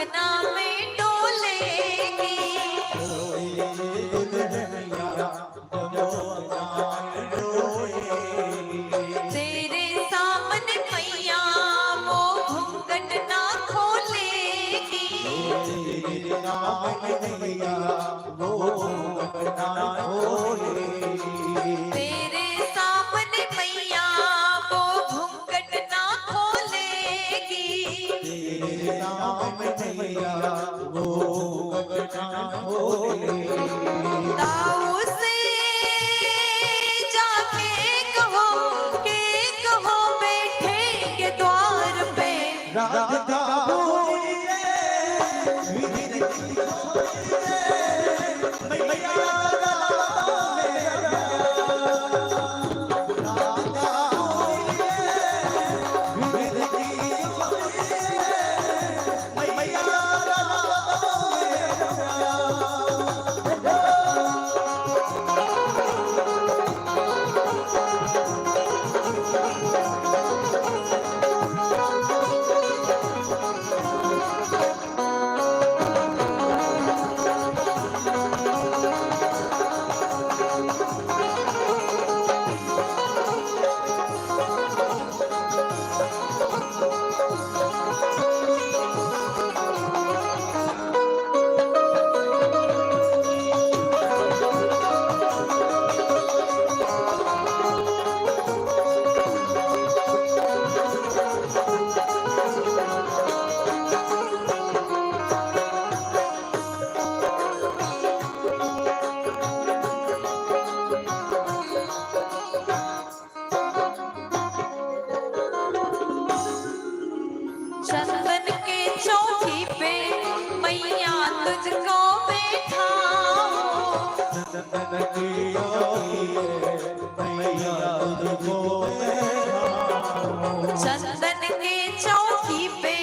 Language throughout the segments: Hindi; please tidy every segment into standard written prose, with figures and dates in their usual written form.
अंगना में डोलेगी। तेरे सामने मैया वो घूंघट ना खोलेगी। तेरे सामने मैया वो घूंघट ना खोलेगी। ताऊ से जाके कहो के कहो बैठेंगे द्वार पे। चंदन के चौकी पे मैया तुझको बैठाऊं। चंदन के चौकी पे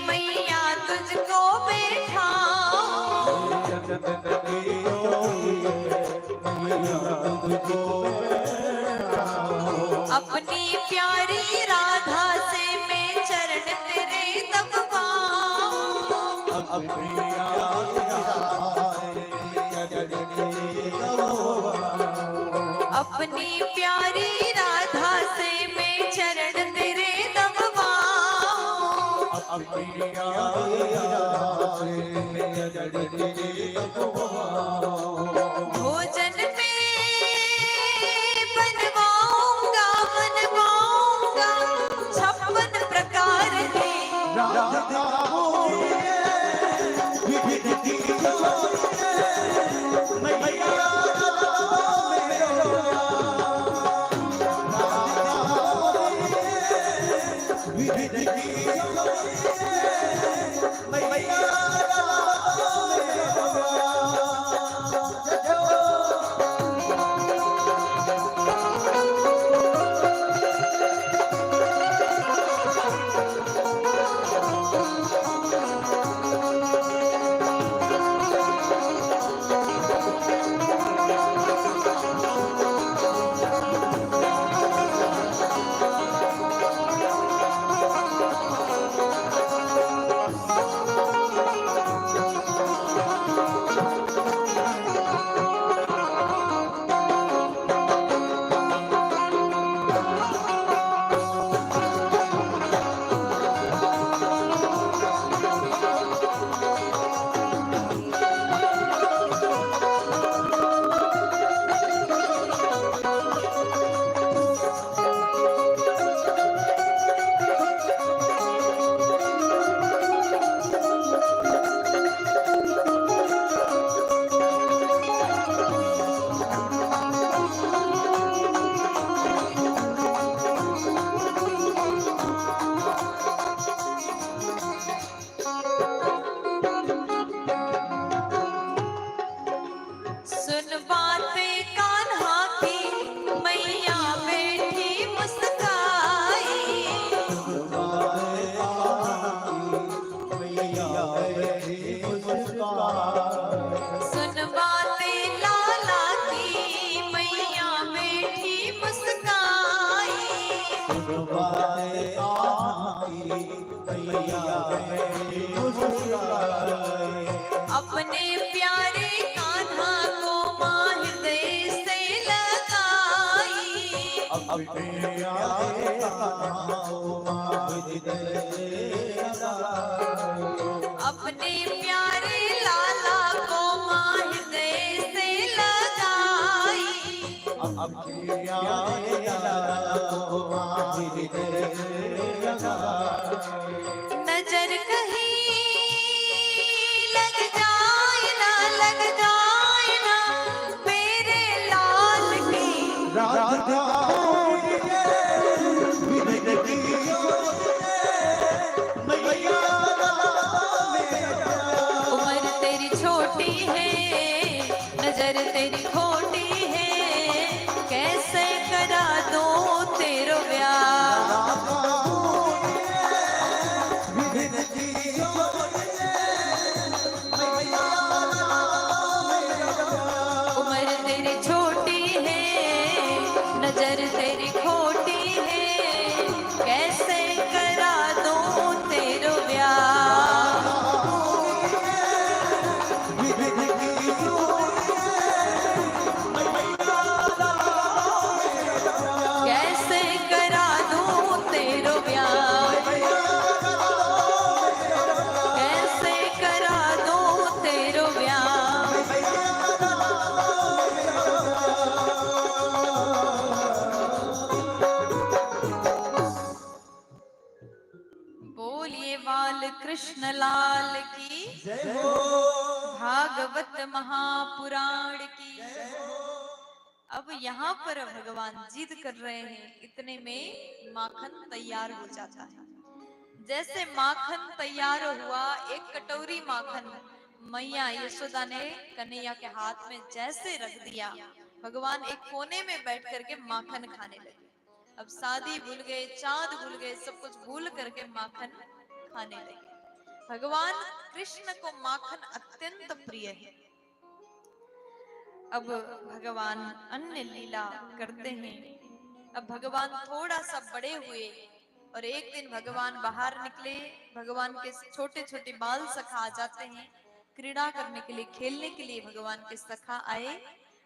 मैया तुझको बैठाऊं। अपनी प्यारी राधा से मैं चरण तेरे दबवाऊं। अपनी प्यारी राधा से मैं चरण तेरे दबवाऊं। भोजन में बनवाऊंगा 56 प्रकार के। मैया अपने प्यारे लाला को माँ हृदय से लगाई। नजर कहीं लग जाए ना, लग जाए ना मेरे लाल की। उम्र तेरी छोटी है, नजर तेरी खोटी है, कैसे करा दूं तेरो ब्याह। उम्र तेरी छोटी है, नजर तेरी खोटी है, कैसे करा दूं तेरो ब्याह। कैसे करा दूं तेरो ब्याह, कैसे करा दूं तेरो ब्याह। बोलिए बाल कृष्ण लाल की, भागवत महापुराण की। अब यहाँ पर भगवान जिद कर रहे हैं, इतने में माखन तैयार हो जाता है। जैसे माखन तैयार हुआ, एक कटोरी माखन मैया यशोदा ने कन्हैया के हाथ में जैसे रख दिया, भगवान एक कोने में बैठ करके माखन खाने लगे। अब शादी भूल गए, चांद भूल गए, सब कुछ भूल करके माखन खाने लगे। भगवान कृष्ण को माखन अत्यंत प्रिय है। अब भगवान अन्य लीला करते हैं। अब भगवान थोड़ा सा बड़े हुए और एक दिन भगवान बाहर निकले। भगवान के छोटे छोटे बाल सखा आ जाते हैं क्रीड़ा करने के लिए, खेलने के लिए। भगवान के सखा आए,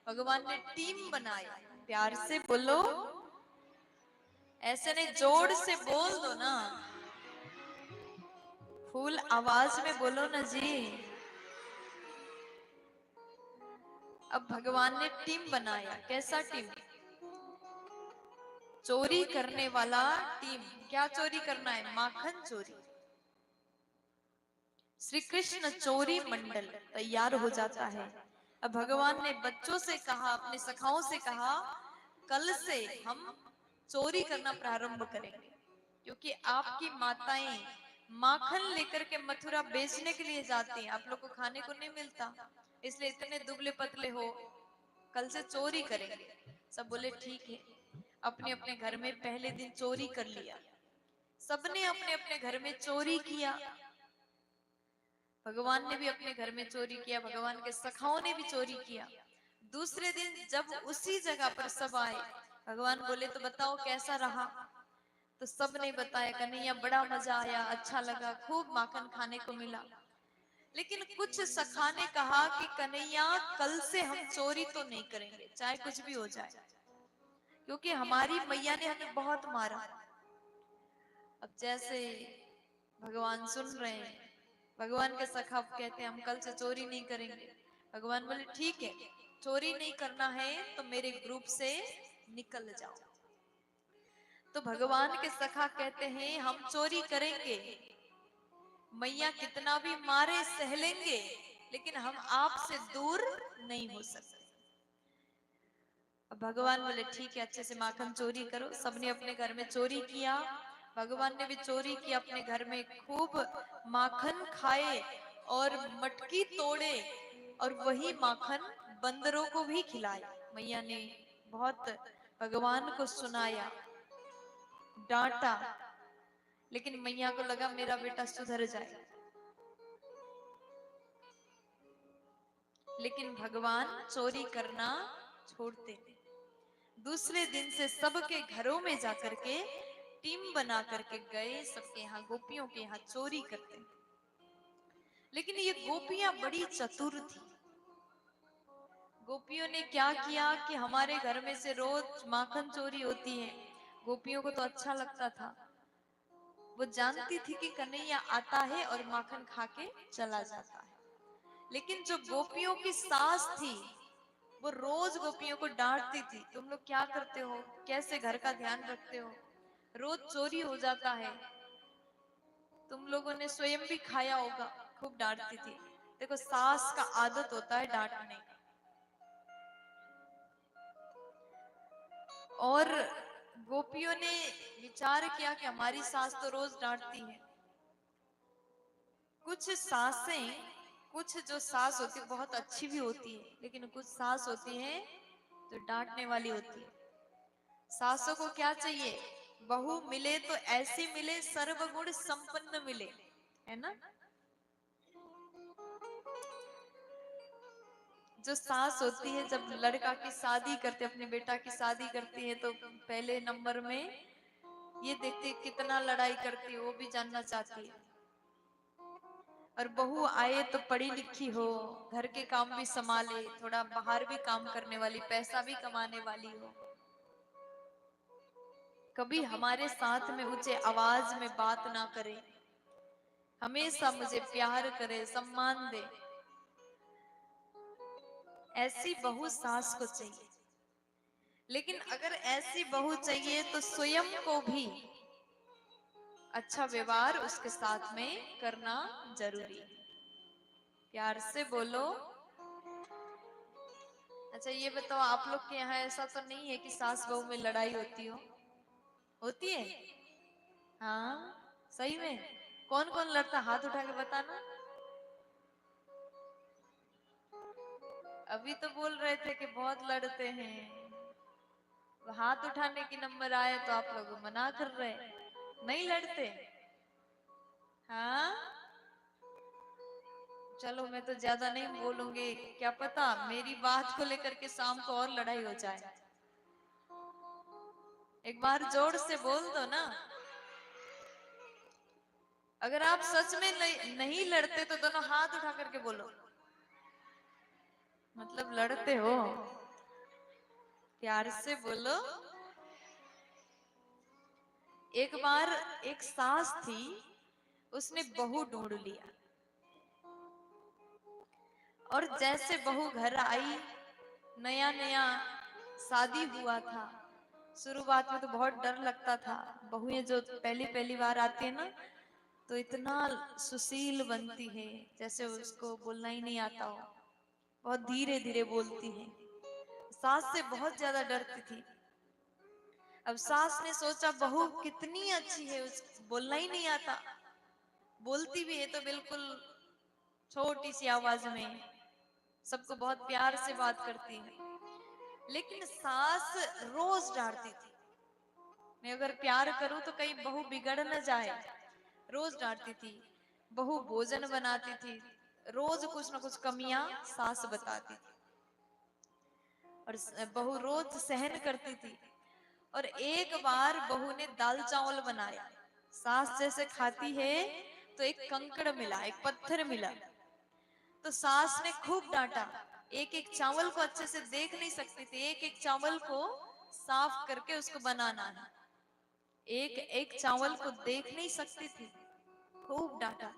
भगवान ने टीम बनाया। प्यार से बोलो, ऐसे नहीं, जोर से बोल दो ना, फुल आवाज में बोलो ना जी। अब भगवान ने टीम बनाया। कैसा टीम? चोरी करने वाला टीम। क्या चोरी करना है? माखन चोरी। श्री कृष्ण चोरी मंडल तैयार हो जाता है। अब भगवान ने बच्चों से कहा, अपने सखाओं से कहा, कल से हम चोरी करना प्रारंभ करेंगे, क्योंकि आपकी माताएं माखन लेकर के मथुरा बेचने के लिए जाती हैं, आप लोग को खाने को नहीं मिलता, इसलिए इतने दुबले पतले हो, कल से चोरी करेंगे। सब बोले ठीक है। अपने अपने घर में पहले दिन चोरी कर लिया। सबने अपने अपने घर में चोरी किया। भगवान ने भी अपने घर में चोरी किया, भगवान के सखाओं ने भी चोरी किया। दूसरे दिन जब उसी जगह पर सब आए, भगवान बोले तो बताओ कैसा रहा? तो सब ने बताया, कन्हैया बड़ा मजा आया, अच्छा लगा, खूब माखन खाने को मिला। लेकिन कुछ सखा ने कहा कि कन्हैया कल से हम चोरी तो नहीं करेंगे, चाहे कुछ भी हो जाए, क्योंकि हमारी मैया ने हमें बहुत मारा। अब जैसे भगवान सुन रहे हैं, भगवान के सखा कहते हैं हम कल से चोरी नहीं करेंगे। भगवान बोले ठीक है, चोरी नहीं करना है तो मेरे ग्रुप से निकल जाओ। तो भगवान के सखा कहते हैं हम चोरी करेंगे, मैया कितना भी मारे सह लेंगे, लेकिन हम आपसे दूर नहीं हो सकते। अब भगवान बोले ठीक है, अच्छे से माखन चोरी करो। सबने अपने घर में चोरी किया, भगवान ने भी चोरी किया, अपने घर में खूब माखन खाए और मटकी तोड़े और वही माखन बंदरों को भी खिलाए। मैया ने बहुत भगवान को सुनाया, डांटा, लेकिन मैया को लगा मेरा बेटा सुधर जाए। लेकिन भगवान चोरी करना छोड़ते नहीं। दूसरे दिन से सबके घरों में जाकर के टीम बना करके गए, सबके यहाँ गोपियों के यहाँ चोरी करते। लेकिन ये गोपियां बड़ी चतुर थी। गोपियों ने क्या किया कि हमारे घर में से रोज माखन चोरी होती है। गोपियों को तो अच्छा लगता था, वो जानती थी कि कन्हैया आता है और माखन खा के चला जाता है। लेकिन जो गोपियों की सास थी वो रोज गोपियों को डांटती थी, तुम लोग क्या करते हो, कैसे घर का ध्यान रखते हो, रोज चोरी हो जाता है, तुम लोगों ने स्वयं भी खाया होगा। खूब डांटती थी। देखो सास का आदत होता है डांटने का। और गोपियों ने विचार किया कि हमारी सास तो रोज डांटती है। कुछ सासें, कुछ जो सास होती है बहुत अच्छी भी होती है, लेकिन कुछ सास होती है जो डांटने वाली होती है। सासों को क्या चाहिए, बहू मिले तो ऐसी मिले सर्वगुण संपन्न मिले, है ना। जो सास होती है जब लड़का की शादी करते, अपने बेटा की शादी करती है, तो पहले नंबर में ये देखते कितना लड़ाई करती है, वो भी जानना चाहती है। और बहू आए तो पढ़ी लिखी हो, घर के काम भी संभाले, थोड़ा बाहर भी काम करने वाली, पैसा भी कमाने वाली हो, कभी हमारे साथ में ऊंचे आवाज में बात ना करे, हमेशा मुझे प्यार करे, सम्मान दे, ऐसी बहू सास को चाहिए। लेकिन अगर ऐसी बहू चाहिए तो स्वयं को भी अच्छा व्यवहार उसके साथ में करना जरूरी है। प्यार से बोलो। अच्छा ये बताओ, आप लोग के यहाँ ऐसा तो नहीं है कि सास बहू में लड़ाई होती हो? होती है? हाँ सही में? कौन कौन लड़ता, हाथ उठा के बताना। अभी तो बोल रहे थे कि बहुत लड़ते हैं, हाथ उठाने की नंबर आए तो आप लोग मना कर रहे, नहीं लड़ते? हाँ चलो मैं तो ज्यादा नहीं बोलूंगी, क्या पता मेरी बात को लेकर के शाम को और लड़ाई हो जाए। एक बार जोर से बोल दो ना। अगर आप सच में नहीं लड़ते तो दोनों हाथ उठा करके बोलो, मतलब लड़ते हो। प्यार से बोलो। एक बार एक सास थी, उसने बहू ढूंढ लिया, और जैसे बहू घर आई, नया नया शादी हुआ था, शुरुआत में तो बहुत डर लगता था। बहुएं जो पहली पहली बार आती है ना, तो इतना सुशील बनती है, जैसे उसको बोलना ही नहीं आता हो, बहुत धीरे धीरे बोलती है। सास से बहुत ज्यादा डरती थी। अब सास ने सोचा बहू कितनी अच्छी है, उसको बोलना ही नहीं आता, बोलती भी है तो बिल्कुल छोटी सी आवाज में, सबको बहुत प्यार से बात करती है। लेकिन सास रोज डांटती थी, मैं अगर प्यार करूं तो कहीं बहू बिगड़ न जाए, रोज डांटती थी। बहू भोजन बनाती थी, रोज कुछ न कुछ कमियां सास बताती थी, और बहू रोज सहन करती थी। और एक बार बहू ने दाल चावल बनाया, सास जैसे खाती है तो एक कंकड़ मिला, एक पत्थर मिला, तो सास ने खूब डांटा। एक एक चावल को अच्छे से देख नहीं सकती थी, एक एक चावल को साफ करके उसको बनाना है, एक एक चावल को देख नहीं सकती थी, खूब डांटा।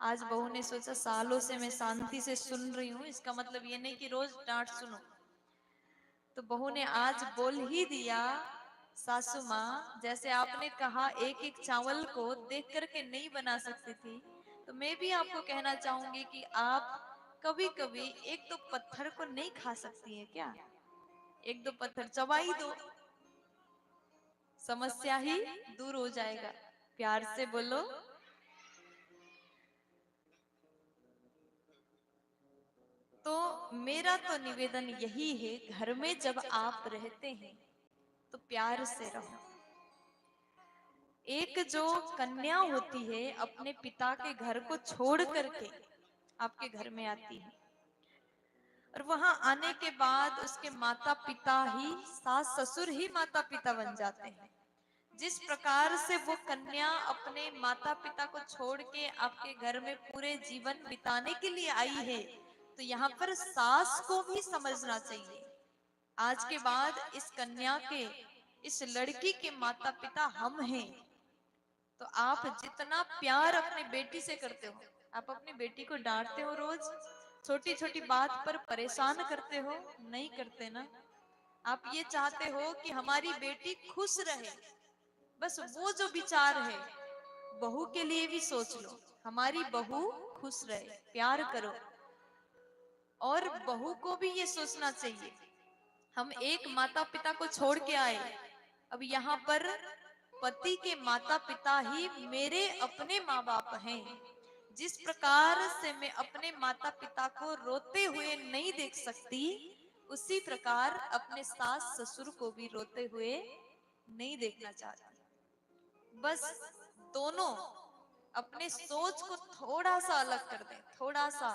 आज बहू ने सोचा सालों से मैं शांति से सुन रही हूँ, इसका मतलब ये नहीं कि रोज डांट सुनो। तो बहू ने आज बोल ही दिया, सासू माँ जैसे आपने कहा एक एक चावल को देख करके नहीं बना सकती थी, तो मैं भी आपको कहना चाहूंगी कि आप कभी कभी एक दो पत्थर को नहीं खा सकती हैं क्या, एक दो पत्थर चबाई दो, समस्या ही दूर हो जाएगा। प्यार से बोलो। तो मेरा तो निवेदन यही है, घर में जब आप रहते हैं तो प्यार से रहो। एक जो कन्या होती है अपने पिता के घर को छोड़ करके आपके घर में आती है, और वहां आने के बाद उसके माता पिता ही, सास ससुर ही माता पिता बन जाते हैं। जिस प्रकार से वो कन्या अपने माता पिता को छोड़ के आपके घर में पूरे जीवन बिताने के लिए आई है, तो यहाँ पर सास को भी समझना चाहिए। आज के बाद इस कन्या के, इस लड़की के माता पिता हम हैं। तो आप जितना प्यार अपनी बेटी से करते हो, आप अपनी बेटी को डांटते हो रोज, छोटी छोटी बात पर परेशान करते हो, नहीं करते ना। आप ये चाहते हो कि हमारी बेटी खुश रहे, बस वो जो विचार है बहू के लिए भी सोच लो, हमारी बहू खुश रहे, प्यार करो। और बहू को भी ये सोचना चाहिए, हम एक माता पिता को छोड़ के आए, अब यहाँ पर पति के माता पिता ही मेरे अपने माँ बाप हैं। जिस प्रकार से मैं अपने माता पिता को रोते हुए नहीं देख सकती, उसी प्रकार अपने सास ससुर को भी रोते हुए नहीं देखना चाहती। बस दोनों अपने सोच को थोड़ा सा अलग कर दें, थोड़ा सा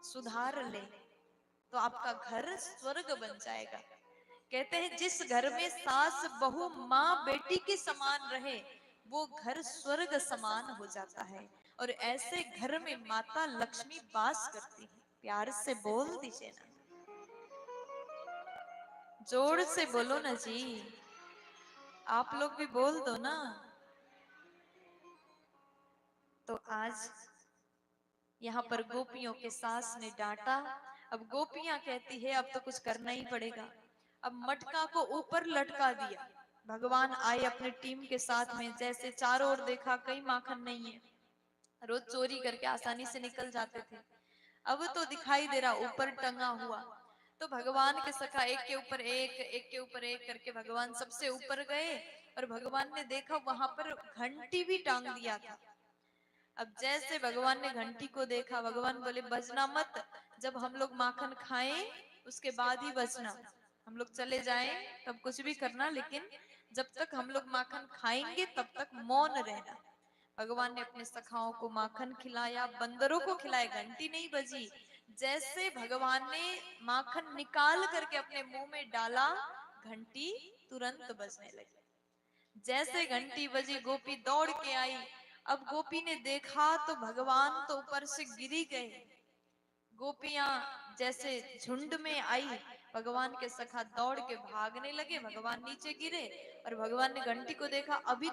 सुधार लें, तो आपका घर स्वर्ग बन जाएगा। कहते हैं जिस घर में सास बहू माँ बेटी के समान रहे, वो घर स्वर्ग समान हो जाता है। और ऐसे घर में माता लक्ष्मी वास करती है। प्यार से बोल दीजिए ना, जोर से बोलो ना जी, आप लोग भी बोल दो ना। तो आज यहाँ पर गोपियों के सास ने डांटा। अब गोपियां कहती है अब तो कुछ करना ही पड़ेगा। अब मटका को ऊपर लटका दिया। भगवान आए अपने टीम के साथ में, जैसे चारों ओर देखा कहीं माखन नहीं है, रोज चोरी करके आसानी से निकल जाते थे, अब तो दिखाई दे रहा ऊपर टंगा हुआ। तो भगवान के सखा एक के ऊपर एक, एक के ऊपर एक करके भगवान सबसे ऊपर गए, और भगवान ने देखा वहां पर घंटी भी टांग दिया था। अब जैसे भगवान ने घंटी को देखा, भगवान बोले बजना मत, जब हम लोग माखन खाएं उसके बाद ही बजना, हम लोग चले जाएं तब कुछ भी करना, लेकिन जब तक हम लोग माखन खाएंगे तब तक मौन रहना। भगवान ने अपने सखाओं को माखन खिलाया, बंदरों को खिलाया, घंटी नहीं बजी। जैसे भगवान ने माखन निकाल करके अपने मुंह में डाला, घंटी तुरंत बजने लगी। जैसे घंटी बजी गोपी दौड़ के आई। अब गोपी ने देखा तो भगवान तो ऊपर से गिरी गए। गोपियां जैसे झुंड में आई, भगवान के सखा दौड़ के भागने लगे, भगवान नीचे गिरे, और भगवान ने घंटी को देखा, अभी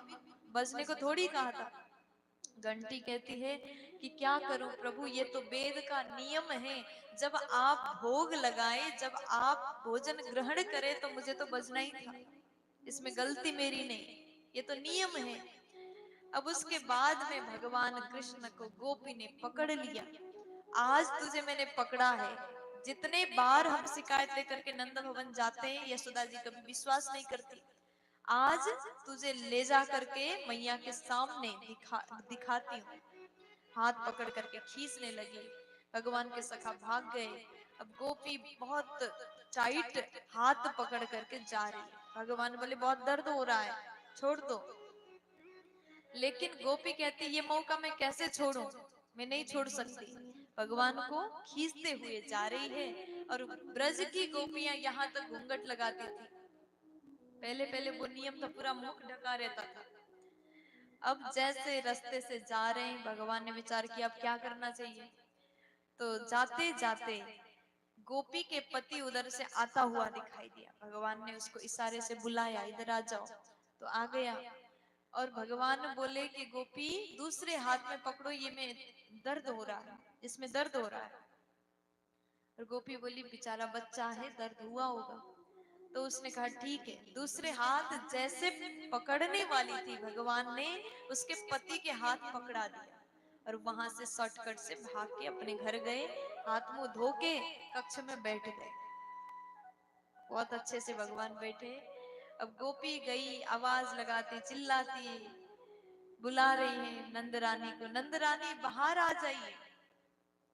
बजने को थोड़ी कहा था। घंटी कहती है कि क्या करूं प्रभु, ये तो वेद का नियम है, जब आप भोग लगाए, जब आप भोजन ग्रहण करें तो मुझे तो बजना ही था, इसमें गलती मेरी नहीं, ये तो नियम है। अब उसके बाद में भगवान कृष्ण को गोपी ने पकड़ लिया। आज तुझे मैंने पकड़ा है। जितने बार हम शिकायत लेकर के नंद भवन जाते हैं, यशोदा जी कभी विश्वास नहीं करती। आज तुझे ले जा करके मैया के सामने दिखाती हूँ। हाथ पकड़ करके खींचने लगी, भगवान के सखा भाग गए। अब गोपी बहुत टाइट हाथ पकड़ करके जा रही है। भगवान बोले बहुत दर्द हो रहा है, छोड़ दो। लेकिन गोपी कहती ये मौका मैं कैसे छोड़ूं, मैं नहीं छोड़ सकती। भगवान को खींचते हुए जा रही है, और ब्रज की गोपियां यहाँ तक घूंघट लगाती थी। पहले पहले वो नियम था, पूरा मुख ढका रहता था। अब जैसे रास्ते से जा रहे हैं, भगवान ने विचार किया अब क्या करना चाहिए। तो जाते जाते गोपी के पति उधर से आता हुआ दिखाई दिया। भगवान ने उसको इशारे से बुलाया, इधर आ जाओ, तो आ गया। और भगवान बोले कि गोपी दूसरे हाथ में पकड़ो, ये में दर्द हो रहा है, इसमें दर्द हो रहा है। और गोपी बोली बेचारा बच्चा है, दर्द हुआ होगा। तो उसने कहा ठीक है। दूसरे हाथ जैसे पकड़ने वाली थी, भगवान ने उसके पति के हाथ पकड़ा दिया, और वहां से शॉर्टकट से भाग के अपने घर गए, हाथ मुंह धो के कक्ष में बैठ गए। बहुत अच्छे से भगवान बैठे। अब गोपी गई, आवाज लगाती, चिल्लाती, बुला रही है नंद रानी को, नंद रानी बाहर आ जाइए।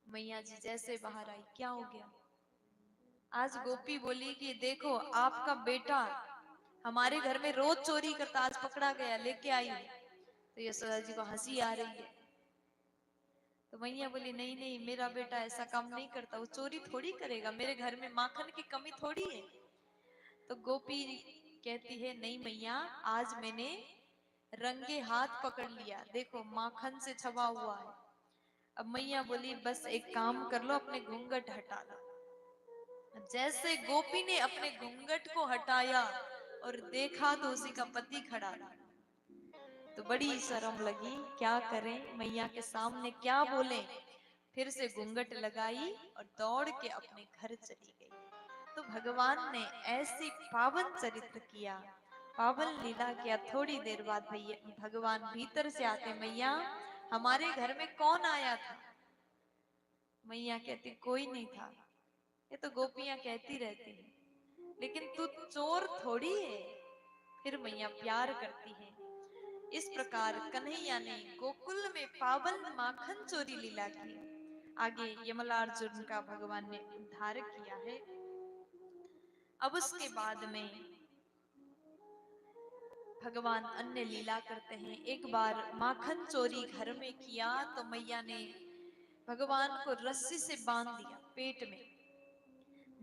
मैया जी जैसे बाहर आई, क्या हो गया। आज गोपी बोली कि देखो आपका बेटा हमारे घर में रोज चोरी करता, आज पकड़ा गया, लेके आई हूं। तो यशोदा जी को हंसी आ रही है। तो मैया बोली नहीं नहीं, मेरा बेटा ऐसा काम नहीं करता, वो चोरी थोड़ी करेगा, मेरे घर में माखन की कमी थोड़ी है। तो गोपी कहती है नहीं मैया, आज मैंने रंगे हाथ पकड़ लिया, देखो माखन से छवा हुआ है। अब मैया बोली बस एक काम कर लो, अपने घूंघट हटा लो। जैसे गोपी ने अपने घूंघट को हटाया और देखा तो उसी का पति खड़ा था। तो बड़ी शर्म लगी, क्या करें मैया के सामने क्या बोले। फिर से घूंघट लगाई और दौड़ के अपने घर चली गई। तो भगवान ने ऐसी पावन चरित्र किया, पावन लीला किया। थोड़ी देर बाद भैया भगवान भीतर से आते, मैया हमारे घर में कौन आया था? मैया कहती कोई नहीं था, ये तो गोपियां कहती रहती हैं, लेकिन तू चोर थोड़ी है। फिर मैया प्यार करती है। इस प्रकार कन्हैया ने गोकुल में पावन माखन चोरी लीला की। आगे यमलार्जुन का भगवान ने उद्धार किया है। अब उसके बाद में भगवान अन्य लीला करते हैं। एक बार माखन चोरी घर में किया तो मैया ने भगवान को रस्सी से बांध दिया पेट में।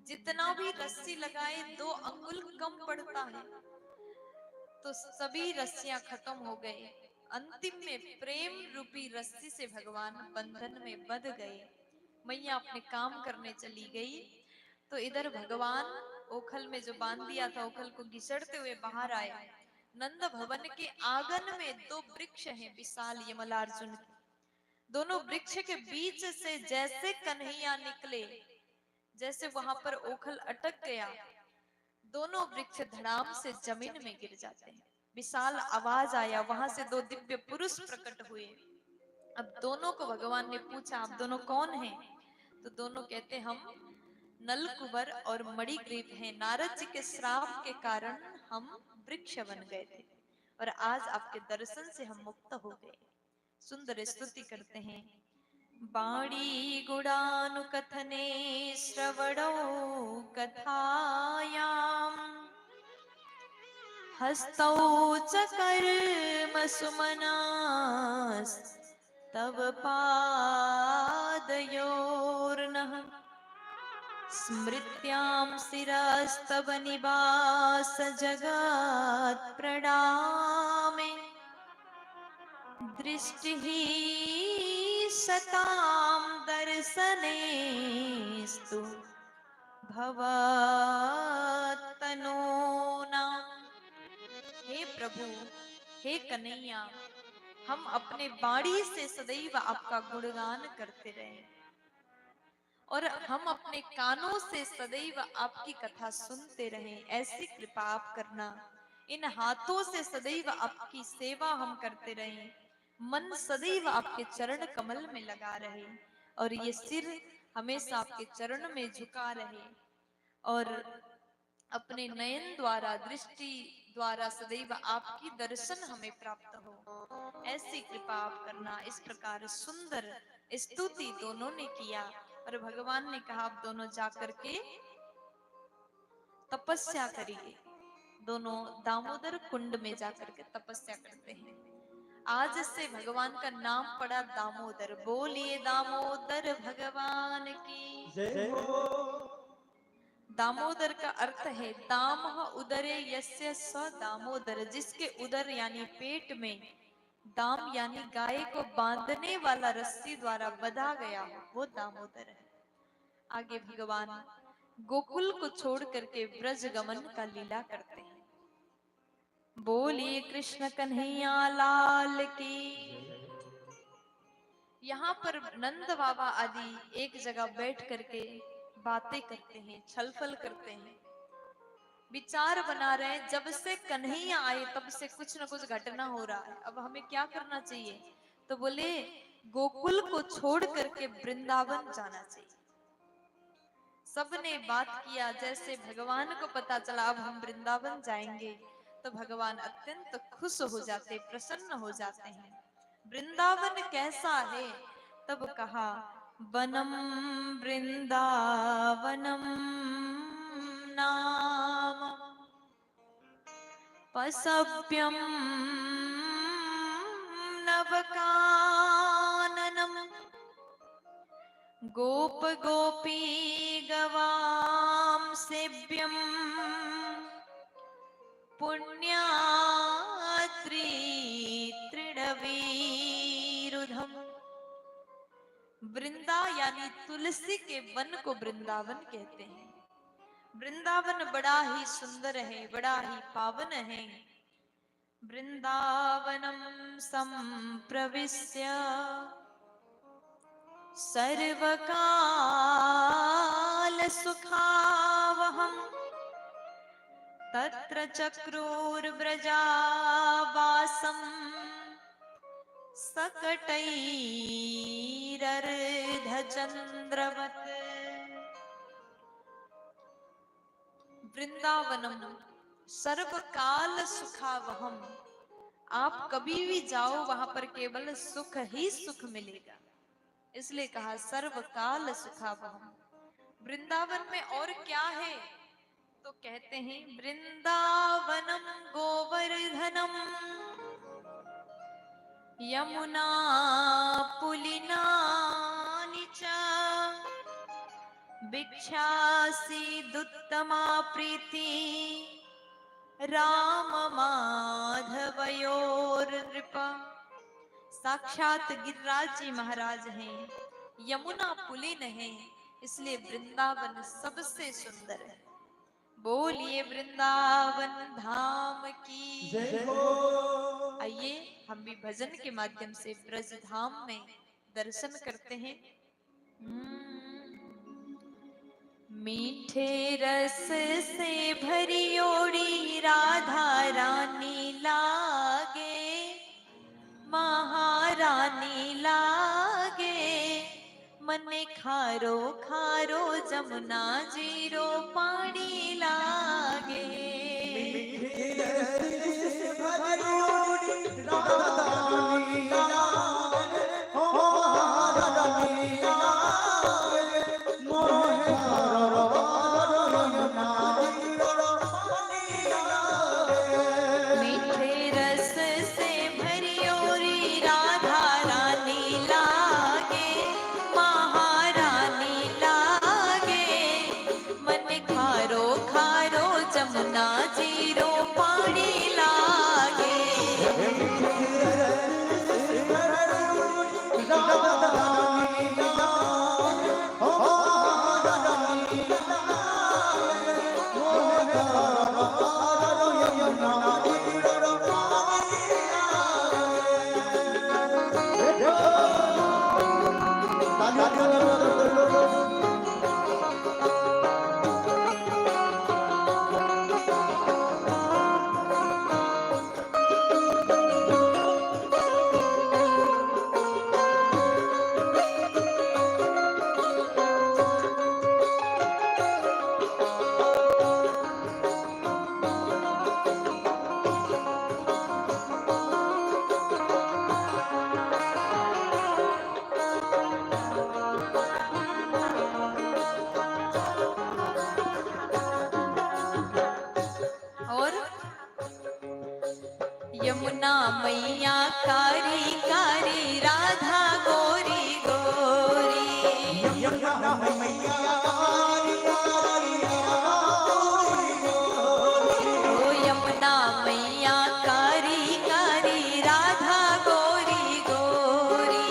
जितना भी रस्सी लगाए 2 अंगुल कम पड़ता है, तो सभी रस्सियां खत्म हो गए। अंतिम में प्रेम रूपी रस्सी से भगवान बंधन में बंध गए। मैया अपने काम करने चली गई तो इधर भगवान ओखल में जो बांध दिया था, ओखल को घिसड़ते हुए बाहर आए। नंद भवन के आंगन में 2 वृक्ष हैं विशाल यमलार्जुन के। दोनों वृक्ष के बीच से जैसे कन्हैया निकले, जैसे वहां पर ओखल अटक गया, दोनों वृक्ष धड़ाम से जमीन में गिर जाते हैं। विशाल आवाज आया, वहां से 2 दिव्य पुरुष प्रकट हुए। अब दोनों को भगवान ने पूछा आप दोनों कौन हैं? तो दोनों कहते हम नलकुबर और मणिग्रीव हैं। नारद जी के श्राप के कारण हम वृक्ष बन गए थे और आज आपके दर्शन से हम मुक्त हो गए। सुंदर स्तुति करते हैं। बाणी गुणानुकथने श्रवणो कथायाम हस्तौ च कर्म सुमनास् तव पादयोर्नः स्मृत्यां शिरस्तव निवास जगत् प्रणामे दृष्टिः सतां दर्शनेस्तु भवत्तनूनाम्। हे प्रभु, हे कन्हैया, हम अपने बाणी से सदैव आपका गुणगान करते रहे और हम अपने कानों से सदैव आपकी कथा सुनते रहे। ऐसी कृपा आप करना। इन हाथों से सदैव आपकी सेवा हम करते रहे, मन सदैव आपके चरण कमल में लगा रहे और ये सिर हमेशा आपके चरण में झुका रहे और अपने नयन द्वारा, दृष्टि द्वारा सदैव आपकी दर्शन हमें प्राप्त हो, ऐसी कृपा आप करना। इस प्रकार सुंदर स्तुति दोनों ने किया और भगवान ने कहा आप दोनों जाकर के तपस्या करिए। दोनों दामोदर कुंड में जाकर के तपस्या करते हैं। आज से भगवान का नाम पड़ा दामोदर। बोलिए दामोदर भगवान की जय हो। दामोदर का अर्थ है दाम उदरे यस्य स दामोदर, जिसके उदर यानी पेट में दाम यानी गाय को बांधने वाला रस्सी द्वारा बंधा गया हो, वो दामोदर है। आगे भगवान गोकुल को छोड़ करके ब्रज गमन का लीला करते हैं। बोलिए कृष्ण कन्हैया लाल की। यहाँ पर नंद बाबा आदि एक जगह बैठ करके बातें करते हैं, छलफल करते हैं, विचार बना रहे हैं। जब से कन्हैया आए तब से कुछ न कुछ घटना हो रहा है, अब हमें क्या करना चाहिए? तो बोले गोकुल को छोड़ करके वृंदावन जाना चाहिए। सबने बात किया, जैसे भगवान को पता चला अब हम वृंदावन जाएंगे तो भगवान अत्यंत खुश हो जाते, प्रसन्न हो जाते हैं। वृंदावन कैसा है? तब कहा वनम वृंदावनम नाम पसभ्यम नवकाननम गोप गोपी गवाम सेव्यम पुण्याद्रि तृणवीरुधम। वृंदा यानी तुलसी के वन को वृंदावन कहते हैं। वृंदावन बड़ा ही सुंदर है, बड़ा ही पावन है। वृंदावनम संप्रविश्य सर्वकाल सुखावहम् तत्र चक्रुर्व्रजावासम् सकटैरर्धचन्द्रवत्। वृंदावनम सर्वकाल सुखावहम, आप कभी भी जाओ वहां पर केवल सुख ही सुख मिलेगा, इसलिए कहा सर्वकाल सुखावहम। वृंदावन में और क्या है तो कहते हैं वृंदावनम गोवर्धनम यमुना पुलिनानि च भिक्षासीदुत्तमा प्रीति राम माधवयोर्नृप। साक्षात गिरिराज जी महाराज हैं, यमुना पुलिन है, इसलिए वृंदावन सबसे सुंदर है। बोलिए वृंदावन धाम की जय हो। आइए हम भी भजन के माध्यम से ब्रज धाम में दर्शन करते हैं। मीठे रस से भरी ओड़ी राधा रानी लागे, महारानी लागे, मने खारो खारो जमुना जीरो पानी लागे। मीठे रस से भरी ओड़ी राधा रानी लागे, महारानी लागे, मोहे खारो खारो जमुना जीरो पानी लागे। मीठे रस से भरी ओड़ी राधा रानी लागे, महारानी लागे, मन खारो खारो जमुना जीरो पानी लागे। यमुना मैया कारी कारी राधा गोरी गोरी, यमुना मैया कारी कारी ओ यमुना मैया कारी कारी राधा गोरी गोरी,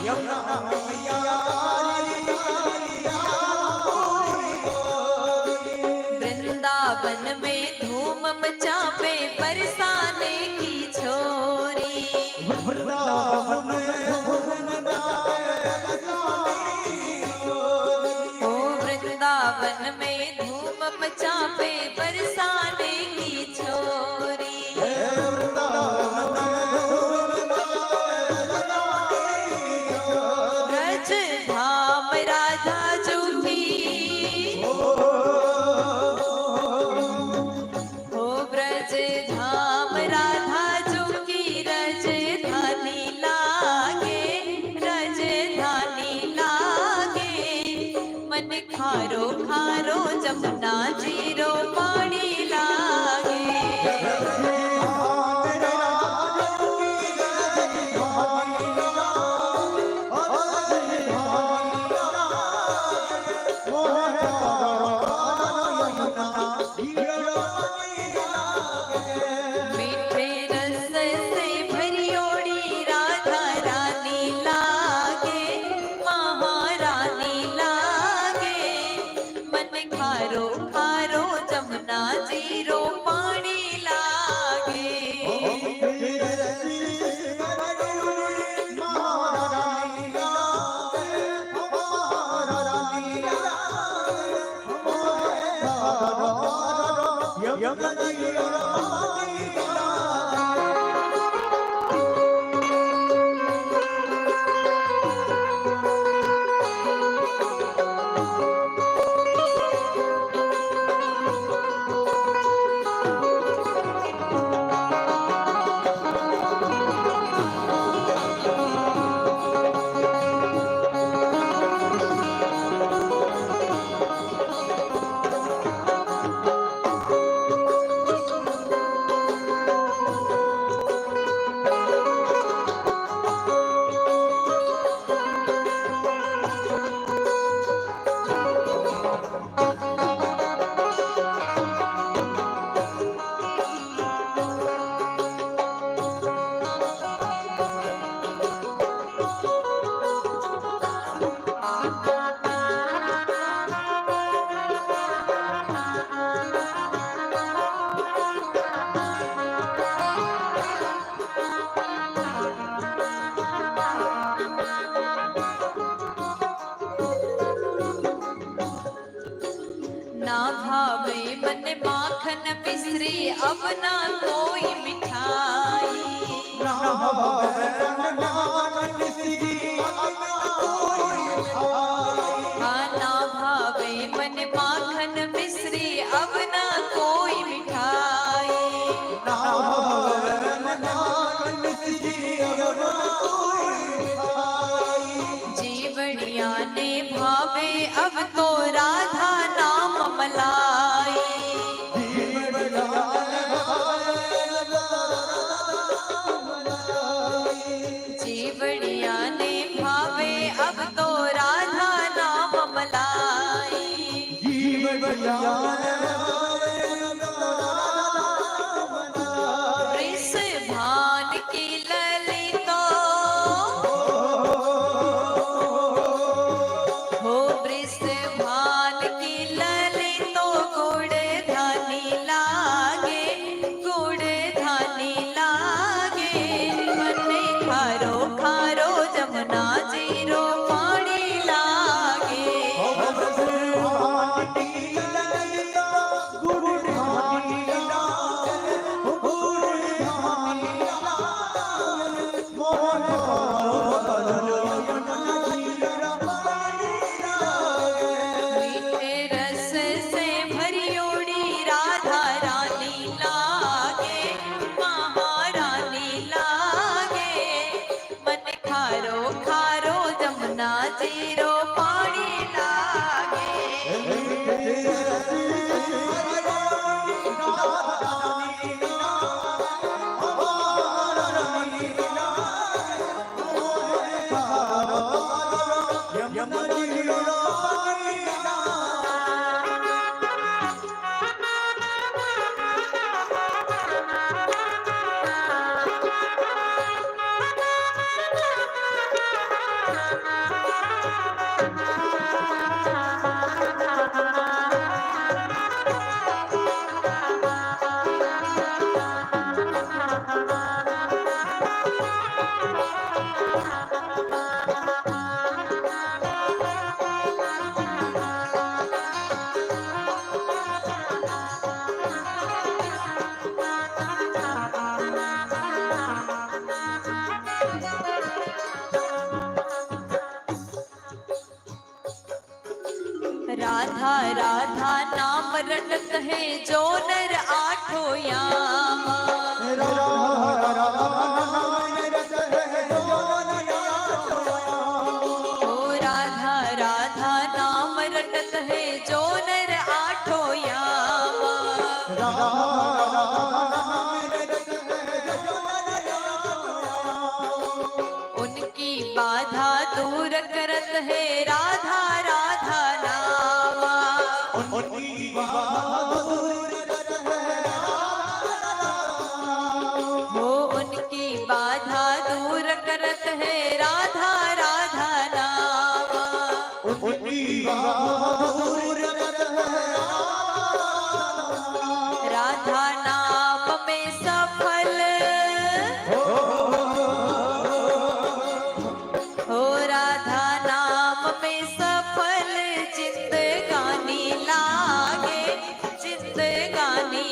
यमुना मैया कारी कारी वृंदावन में धूम मचावे बरसाने की छोरी, वृंदावन में ओ वृंदावन में धूम मचावे बरसाने की छोरी, ब्रज धाम राधा जूठी, ओ ब्रज धाम राधा जूठी, रजधानी लागे, रजधानी लागे, मन खारो खारो जमुना जीरो पानी लागे। मीठे रस से भरी ओड़ी राधा रानी लागे, ना भावे मन माखन मिश्री अब ना कोई मिठाई। ना भावे मन माखन मिश्री अब ना कोई मिठाई। हाँ ना भावे मन माखन मिश्री अब ना कोई मिठाई। ना भावे मन माखन मिश्री अब ना कोई मिठाई। जीवड़िया ने भावे अब तो राधा नाम मलाई। जीवड़िया ने भावे अब तो राधा नाम मलाई। वृष भान की ललितो हो वृष भान की ललितो गुड़ धानी लागे गुड़ धानी लागे। मने खारो खारो जमुना जीरो पानी लागे। मीठे रस से भरियोड़ी राधा रानी लागे महारानी लागे। मन खारो खारो जमुना जीरो पानी लागे। राधा राधा नाम रटत है जो नर आठो यामा। ओ राधा राधा नाम रटत है जो नर आठो यामा। उनकी बाधा दूर करत है राधा राधा नामा। वो उनकी बाधा दूर करत है राधा राधा नामा। राधा नाम में सफल हो राधा नाम में सफल जिंदगानी लागे जिंदगानी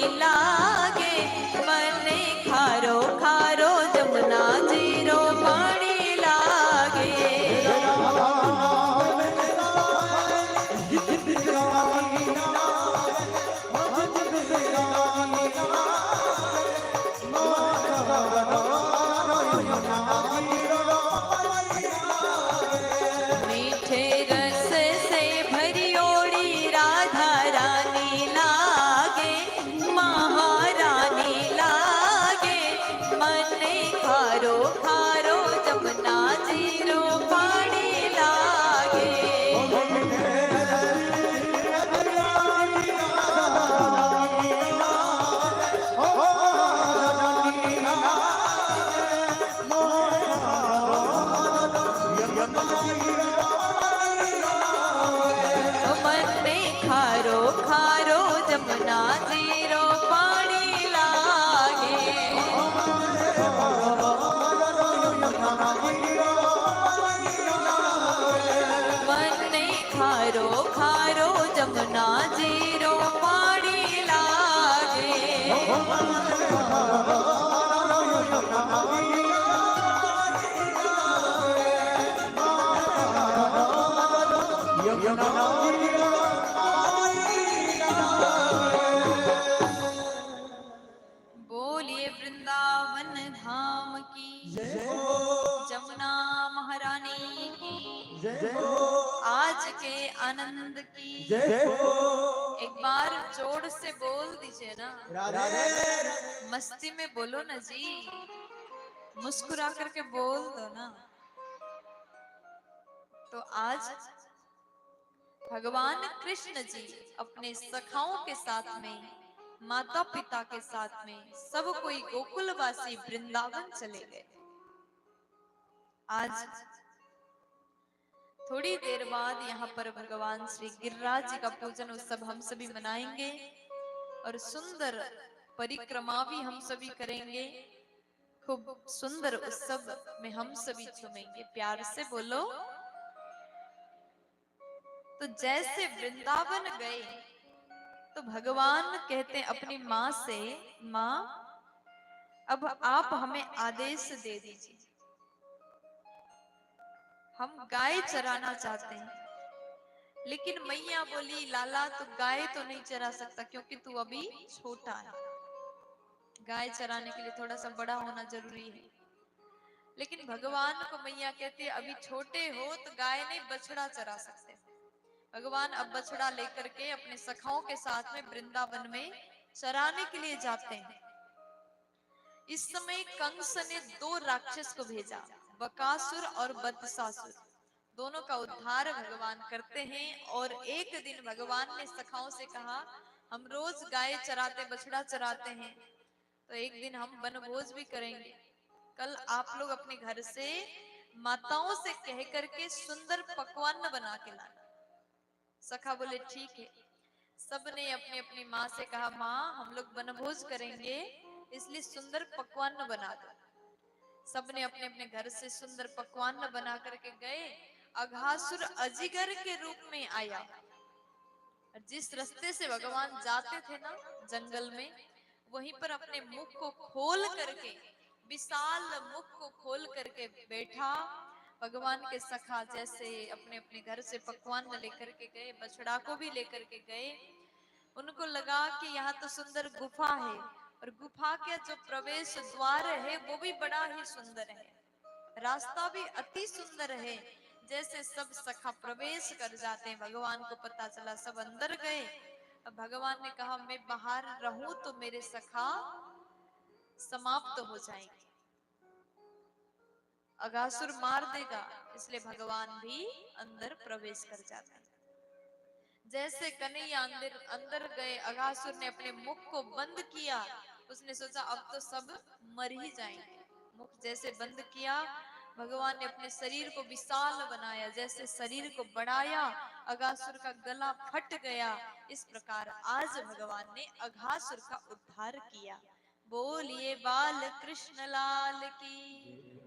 जमुना जीरो पानी लागे। मन नहीं खारो खारो जमुना जीरो पानी लागे। बोलिए वृंदावन धाम की, जमुना महारानी की, आज के आनंद की। एक बार जोर से बोल दीजिए ना, मस्ती में बोलो ना जी, मुस्कुरा करके बोल दो ना। तो आज भगवान कृष्ण जी अपने सखाओं के साथ में, माता पिता के साथ में, सब कोई गोकुलवासी वृंदावन चले गए। आज थोड़ी देर बाद यहाँ पर भगवान श्री गिरिराज जी का पूजन उत्सव हम सभी मनाएंगे और सुंदर परिक्रमा भी हम सभी करेंगे। खूब सुंदर उत्सव में हम सभी झूमेंगे। प्यार से बोलो। तो जैसे वृंदावन गए तो भगवान कहते हैं अपनी माँ से, माँ अब आप हमें आदेश दे दीजिए, हम गाय चराना चाहते हैं। लेकिन मैया बोली, लाला तू गाय तो नहीं चरा सकता क्योंकि तू अभी छोटा है, गाय चराने के लिए थोड़ा सा बड़ा होना जरूरी है। लेकिन भगवान को मैया कहती है अभी छोटे हो तो गाय नहीं बछड़ा चरा सकते। भगवान अब बछड़ा लेकर के अपने सखाओं के साथ में वृंदावन में चराने के लिए जाते हैं। इस समय कंस ने दो राक्षस को भेजा, बकासुर और बदसासुर। दोनों का उद्धार भगवान करते हैं। और एक दिन भगवान ने सखाओं से कहा, हम रोज गाय चराते, बछड़ा चराते हैं, तो एक दिन हम वनभोज भी करेंगे। कल आप लोग अपने घर से माताओं से कह करके सुंदर पकवान बना के लाना। सखा बोले ठीक है। सबने अपनी अपनी माँ से कहा, माँ हम लोग वनभोज करेंगे इसलिए सुंदर पकवान बना दो। सबने अपने अपने घर से सुंदर पकवान बना करके गए। अघासुर अजगर के रूप में आया। जिस रास्ते से भगवान जाते थे ना जंगल में, वहीं पर अपने मुख को खोल करके, विशाल मुख को खोल करके बैठा। भगवान के सखा जैसे अपने अपने घर से पकवान लेकर के गए, बछड़ा को भी लेकर के गए। उनको लगा कि यहाँ तो सुंदर गुफा है और गुफा के जो प्रवेश द्वार है वो भी बड़ा ही सुंदर है, रास्ता भी अति सुंदर है। जैसे सब सखा प्रवेश कर जाते हैं, भगवान को पता चला, सब अंदर गए। अब भगवान ने कहा मैं बाहर रहूं तो मेरे सखा समाप्त हो जाएंगे, अघासुर मार देगा, इसलिए भगवान भी अंदर प्रवेश कर जाते हैं। जैसे कन्हैया अंदर अंदर गए, अघासुर ने अपने मुख को बंद किया। उसने सोचा अब तो सब मर ही जाएंगे। मुख जैसे बंद किया, भगवान ने अपने शरीर को विशाल बनाया। जैसे शरीर को बढ़ाया, अघासुर का गला फट गया। इस प्रकार आज भगवान ने अघासुर का उद्धार किया। बोलिए बाल कृष्ण लाल की।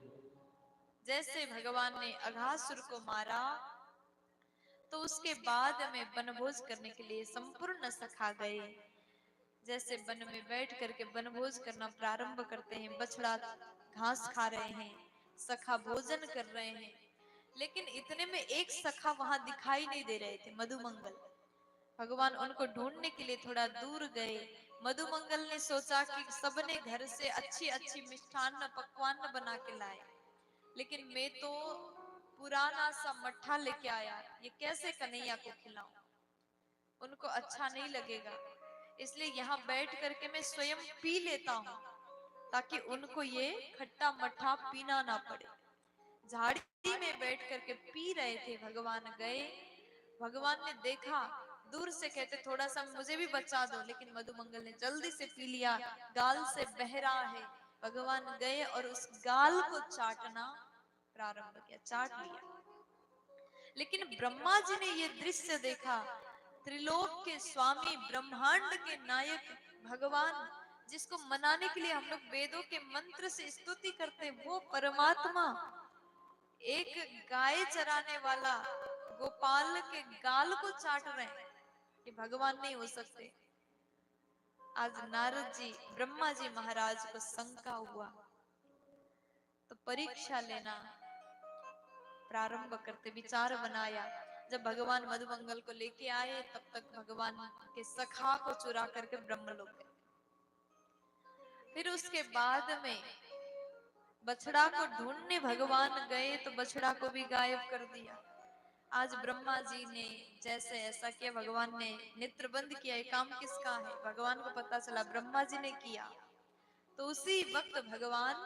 जैसे भगवान ने अघासुर को मारा तो उसके बाद में वनभोज करने के लिए संपूर्ण सखा गए। जैसे वन में बैठ करके वनभोज करना प्रारंभ करते हैं। बछड़ा घास खा रहे हैं, सखा भोजन कर रहे हैं। लेकिन इतने में एक सखा वहां दिखाई नहीं दे रहे थे, मधुमंगल। भगवान उनको ढूंढने के लिए थोड़ा दूर गए। मधुमंगल ने सोचा कि सबने घर से अच्छी अच्छी मिष्ठान्न पकवान बना के लाए, लेकिन मैं तो पुराना सा मट्ठा लेके आया, ये कैसे कन्हैया को खिलाऊं? उनको अच्छा नहीं लगेगा, इसलिए यहाँ बैठ करके मैं स्वयं पी लेता हूँ ताकि उनको ये खट्टा मट्ठा पीना ना पड़े। झाड़ी में बैठ करके पी रहे थे। भगवान गए, भगवान ने देखा, दूर से कहते थोड़ा सा मुझे भी बचा दो, लेकिन मधुमंगल ने जल्दी से पी लिया। गाल से बह रहा है। भगवान गए और उस गाल को चाटना प्रारंभ किया, चाट लिया। लेकिन ब्रह्मा जी ने ये दृश्य देखा त्रिलोक के स्वामी, ब्रह्मांड के नायक भगवान, जिसको मनाने के लिए हम लोग वेदों के मंत्र से स्तुति करते हैं, वो परमात्मा एक गाय चराने वाला गोपाल के गाल को चाट रहे हैं, कि भगवान नहीं हो सकते। आज नारद जी ब्रह्मा जी महाराज को शंका हुआ, तो परीक्षा लेना प्रारंभ करते, विचार बनाया। जब भगवान मधुमंगल को लेके आए, तब तक भगवान के सखा को चुरा करके ब्रह्मलोक गए। फिर उसके बाद में बछड़ा को ढूंढने भगवान गए, तो बछड़ा को भी गायब कर दिया। आज ब्रह्मा जी ने जैसे ऐसा किया, भगवान ने नेत्र बंद किया, ये काम किसका है, भगवान को पता चला ब्रह्मा जी ने किया। तो उसी वक्त भगवान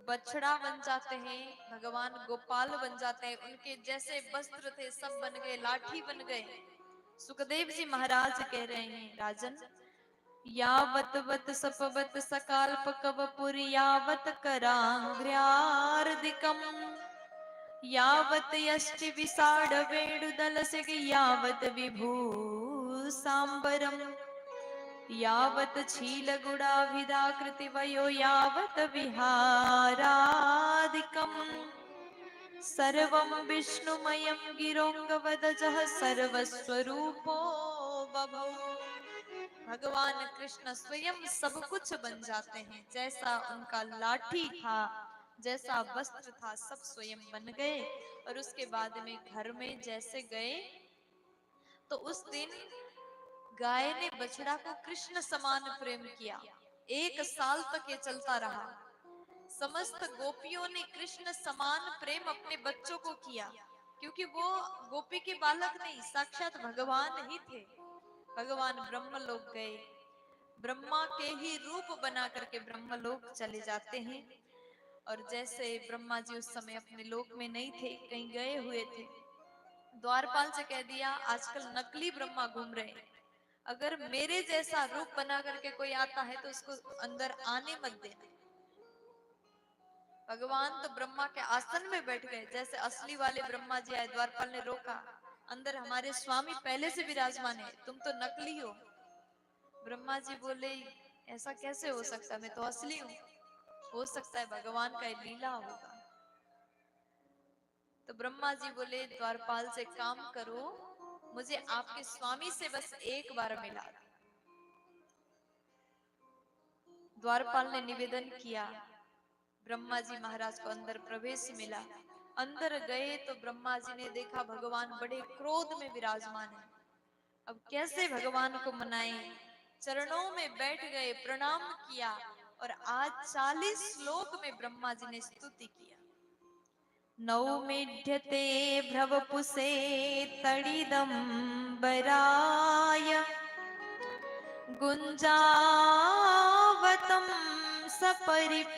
बछड़ा बन जाते हैं, भगवान गोपाल बन जाते हैं, उनके जैसे वस्त्र थे सब बन गए, लाठी बन गए। सुखदेव जी महाराज कह रहे हैं, राजन, यावत वत सपवत सकाल्पकवपुर यावत करांग्र्यार्दिकम यावत यष्टि विसाड वेणुदलसिग यावत विभू सांबरम यावत छील गुणाभिधाकृति वयो यावत विहारादिकम सर्वं विष्णुमयं गिरोंगवदजः सर्वस्वरूपो बभौ। भगवान कृष्ण स्वयं सब कुछ बन जाते हैं, जैसा उनका लाठी था, जैसा वस्त्र था, सब स्वयं बन गए। और उसके बाद में घर में जैसे गए, तो उस दिन गाय ने बछड़ा को कृष्ण समान प्रेम किया। 1 साल तक ये चलता रहा। समस्त गोपियों ने कृष्ण समान प्रेम अपने बच्चों को किया, क्योंकि वो गोपी के बालक नहीं, साक्षात भगवान ही थे। भगवान ब्रह्मलोक गए, ब्रह्मा के ही रूप बना करके ब्रह्मलोक चले जाते हैं। और जैसे ब्रह्मा जी उस समय अपने लोक में नहीं थे, कहीं गए हुए थे, द्वारपाल से कह दिया, आजकल नकली ब्रह्मा घूम रहे हैं, अगर मेरे जैसा रूप बना करके कोई आता है तो उसको अंदर आने मत देना। भगवान तो ब्रह्मा के आसन में बैठ गए, जैसे असली वाले ब्रह्मा जी आए, द्वारपाल ने रोका, अंदर हमारे स्वामी पहले से विराजमान है, तुम तो नकली हो। ब्रह्मा जी बोले, ऐसा कैसे हो सकता है, मैं तो असली हूँ। हो सकता है भगवान का लीला होगा। तो ब्रह्मा जी बोले, द्वारपाल से काम करो, मुझे आपके स्वामी से बस एक बार मिला दो। द्वारपाल ने निवेदन किया, ब्रह्मा जी महाराज को अंदर प्रवेश मिला। अंदर गए तो ब्रह्मा जी ने देखा भगवान बड़े क्रोध में विराजमान है। अब कैसे भगवान को मनाएं, चरणों में बैठ गए, प्रणाम किया, और आज 40 श्लोक में ब्रह्मा जी ने स्तुति किया। नौमीढ्यते भ्रवपुसे तडिदंबराय गुंजावतं सपरिपीच्छलसन्मुखाय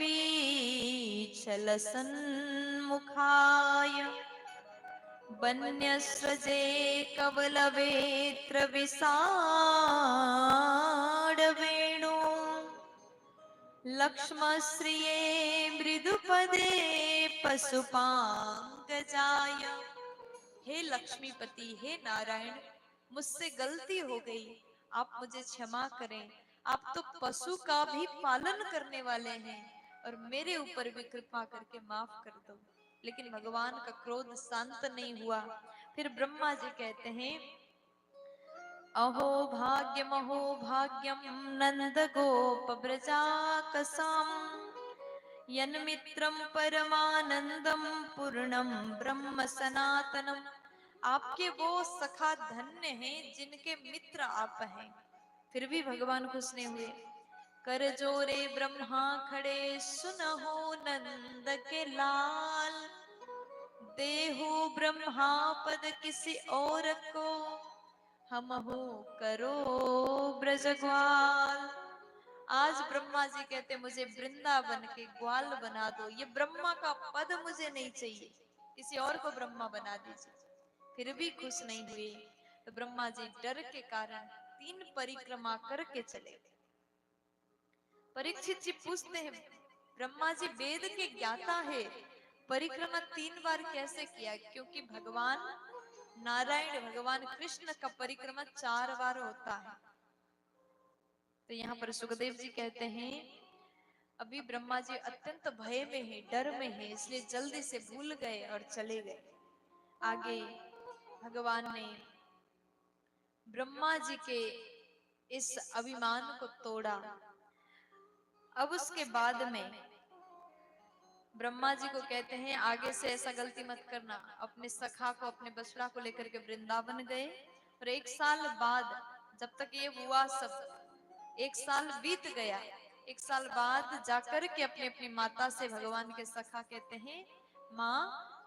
वन्यस्रजे कवलवेत्र विसाडवेणु लक्ष्मश्रिये मृदुपदे पशुपांगजाय। हे लक्ष्मीपति, हे नारायण, मुझसे गलती हो गई, आप मुझे क्षमा करें। आप तो पशु का भी पालन करने वाले हैं, और मेरे ऊपर भी कृपा करके माफ कर दो। लेकिन भगवान का क्रोध शांत नहीं हुआ। फिर ब्रह्मा जी कहते हैं, अहो भाग्यम नंद गोप ब्रजाकसाम यन्मित्रम परमानंदम पूर्णम ब्रह्म सनातनम। आपके वो सखा धन्य हैं जिनके मित्र आप हैं। फिर भी भगवान खुश नहीं हुए। कर जोरे ब्रह्मा खड़े सुनहो नंद के लाल, देहु ब्रह्मा पद किसी और को हम हो करो ब्रजग्वाल। आज ब्रह्मा जी कहते, मुझे वृंदावन के ग्वाल बना दो, ये ब्रह्मा का पद मुझे नहीं चाहिए, किसी और को ब्रह्मा बना दीजिए। फिर भी खुश नहीं हुए, तो ब्रह्मा जी डर के कारण 3 परिक्रमा करके चले गए। परीक्षित जी पूछते हैं, ब्रह्मा जी वेद के ज्ञाता है, परिक्रमा 3 बार कैसे किया? क्योंकि भगवान नारायण भगवान कृष्ण का परिक्रमा 4 बार होता है। तो यहाँ पर सुखदेव जी कहते हैं अभी ब्रह्मा जी अत्यंत भय में है, डर में है, इसलिए जल्दी से भूल गए और चले गए। आगे भगवान ने ब्रह्मा जी के इस अभिमान को तोड़ा। अब उसके बाद में ब्रह्मा जी को कहते हैं आगे से ऐसा गलती मत करना। अपने सखा को, अपने बछड़ा को लेकर के वृंदावन गए और 1 साल बाद, जब तक ये हुआ सब 1 साल बीत गया। 1 साल बाद जाकर के अपनी अपनी माता से भगवान के सखा कहते हैं माँ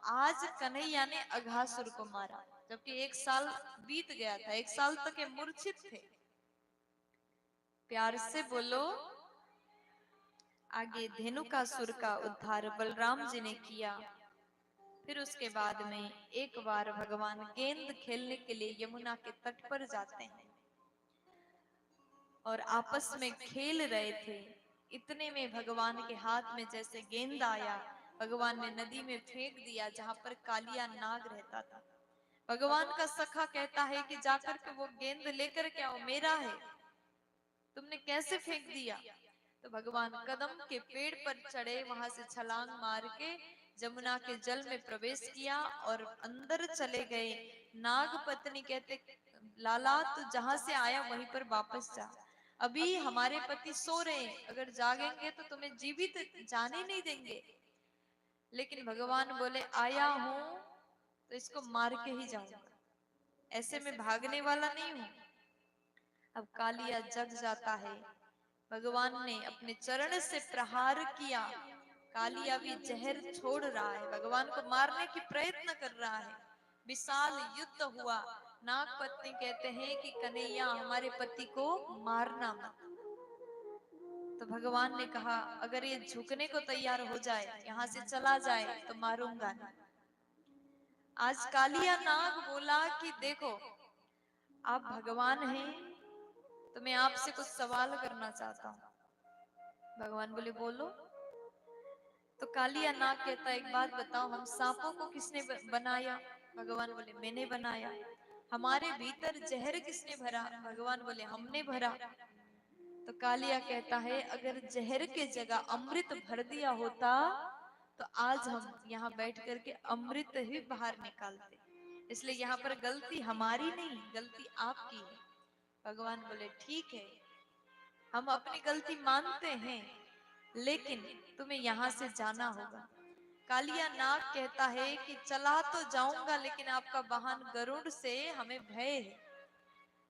आज कन्हैया ने अघासुर को मारा, जबकि 1 साल बीत गया था। 1 साल तक ये मूर्छित थे। प्यार से बोलो। आगे धेनुकासुर का उद्धार बलराम जी ने किया। फिर उसके बाद में एक बार भगवान गेंद खेलने के लिए यमुना के तट पर जाते हैं और आपस में खेल रहे थे। इतने में भगवान के हाथ में जैसे गेंद आया, भगवान ने नदी में फेंक दिया जहां पर कालिया नाग रहता था। भगवान का सखा कहता है कि जाकर के वो गेंद लेकर के आओ, मेरा है, तुमने कैसे फेंक दिया? तो भगवान कदम के पेड़ पर चढ़े, वहां से छलांग मार के जमुना के जल में प्रवेश किया और अंदर चले गए। नाग पत्नी कहते लाला तू जहां से आया वहीं पर वापस जा, अभी हमारे पति सो रहे हैं, अगर जागेंगे तो तुम्हें जीवित जाने नहीं देंगे। लेकिन भगवान बोले आया हूं तो इसको मार के ही जाऊंगा, ऐसे में भागने वाला नहीं हूं। अब कालिया जग जाता है। भगवान ने अपने चरण से प्रहार किया। कालिया भी जहर छोड़ रहा है, भगवान को मारने की प्रयत्न कर रहा है। विशाल युद्ध हुआ। नाग पत्नी कहते हैं कि कन्हैया हमारे पति को मारना मत। तो भगवान ने कहा अगर ये झुकने को तैयार हो जाए, यहाँ से चला जाए तो मारूंगा नहीं। आज कालिया नाग बोला कि देखो आप भगवान हैं तो मैं आपसे कुछ सवाल करना चाहता हूँ। भगवान बोले बोलो। तो कालिया नाग कहता एक बात बताओ, हम सांपों को किसने बनाया? भगवान बोले मैंने बनाया। हमारे भीतर जहर किसने भरा? भगवान बोले हमने भरा। तो कालिया कहता है अगर जहर के जगह अमृत भर दिया होता तो आज हम यहाँ बैठ करके अमृत ही बाहर निकालते। इसलिए यहाँ पर गलती हमारी नहीं, गलती आपकी है। भगवान बोले ठीक है, हम अपनी गलती मानते हैं, लेकिन तुम्हें यहाँ से जाना होगा। कालिया नाग कहता है कि चला तो जाऊंगा, लेकिन आपका वाहन गरुड़ से हमें भय है।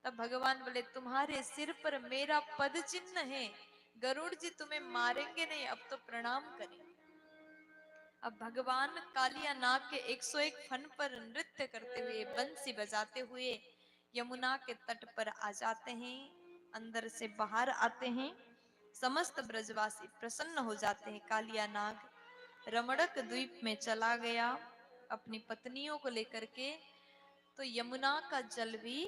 तब भगवान बोले तुम्हारे सिर पर मेरा पद चिन्ह है, गरुड़ जी तुम्हें मारेंगे नहीं, अब तो प्रणाम करें। अब भगवान कालिया नाग के 101 फन पर नृत्य करते हुए, बंसी बजाते हुए यमुना के तट पर आ जाते हैं। अंदर से बाहर आते हैं। समस्त ब्रजवासी प्रसन्न हो जाते हैं। कालिया नाग रमणक द्वीप में चला गया अपनी पत्नियों को लेकर के, तो यमुना का जल भी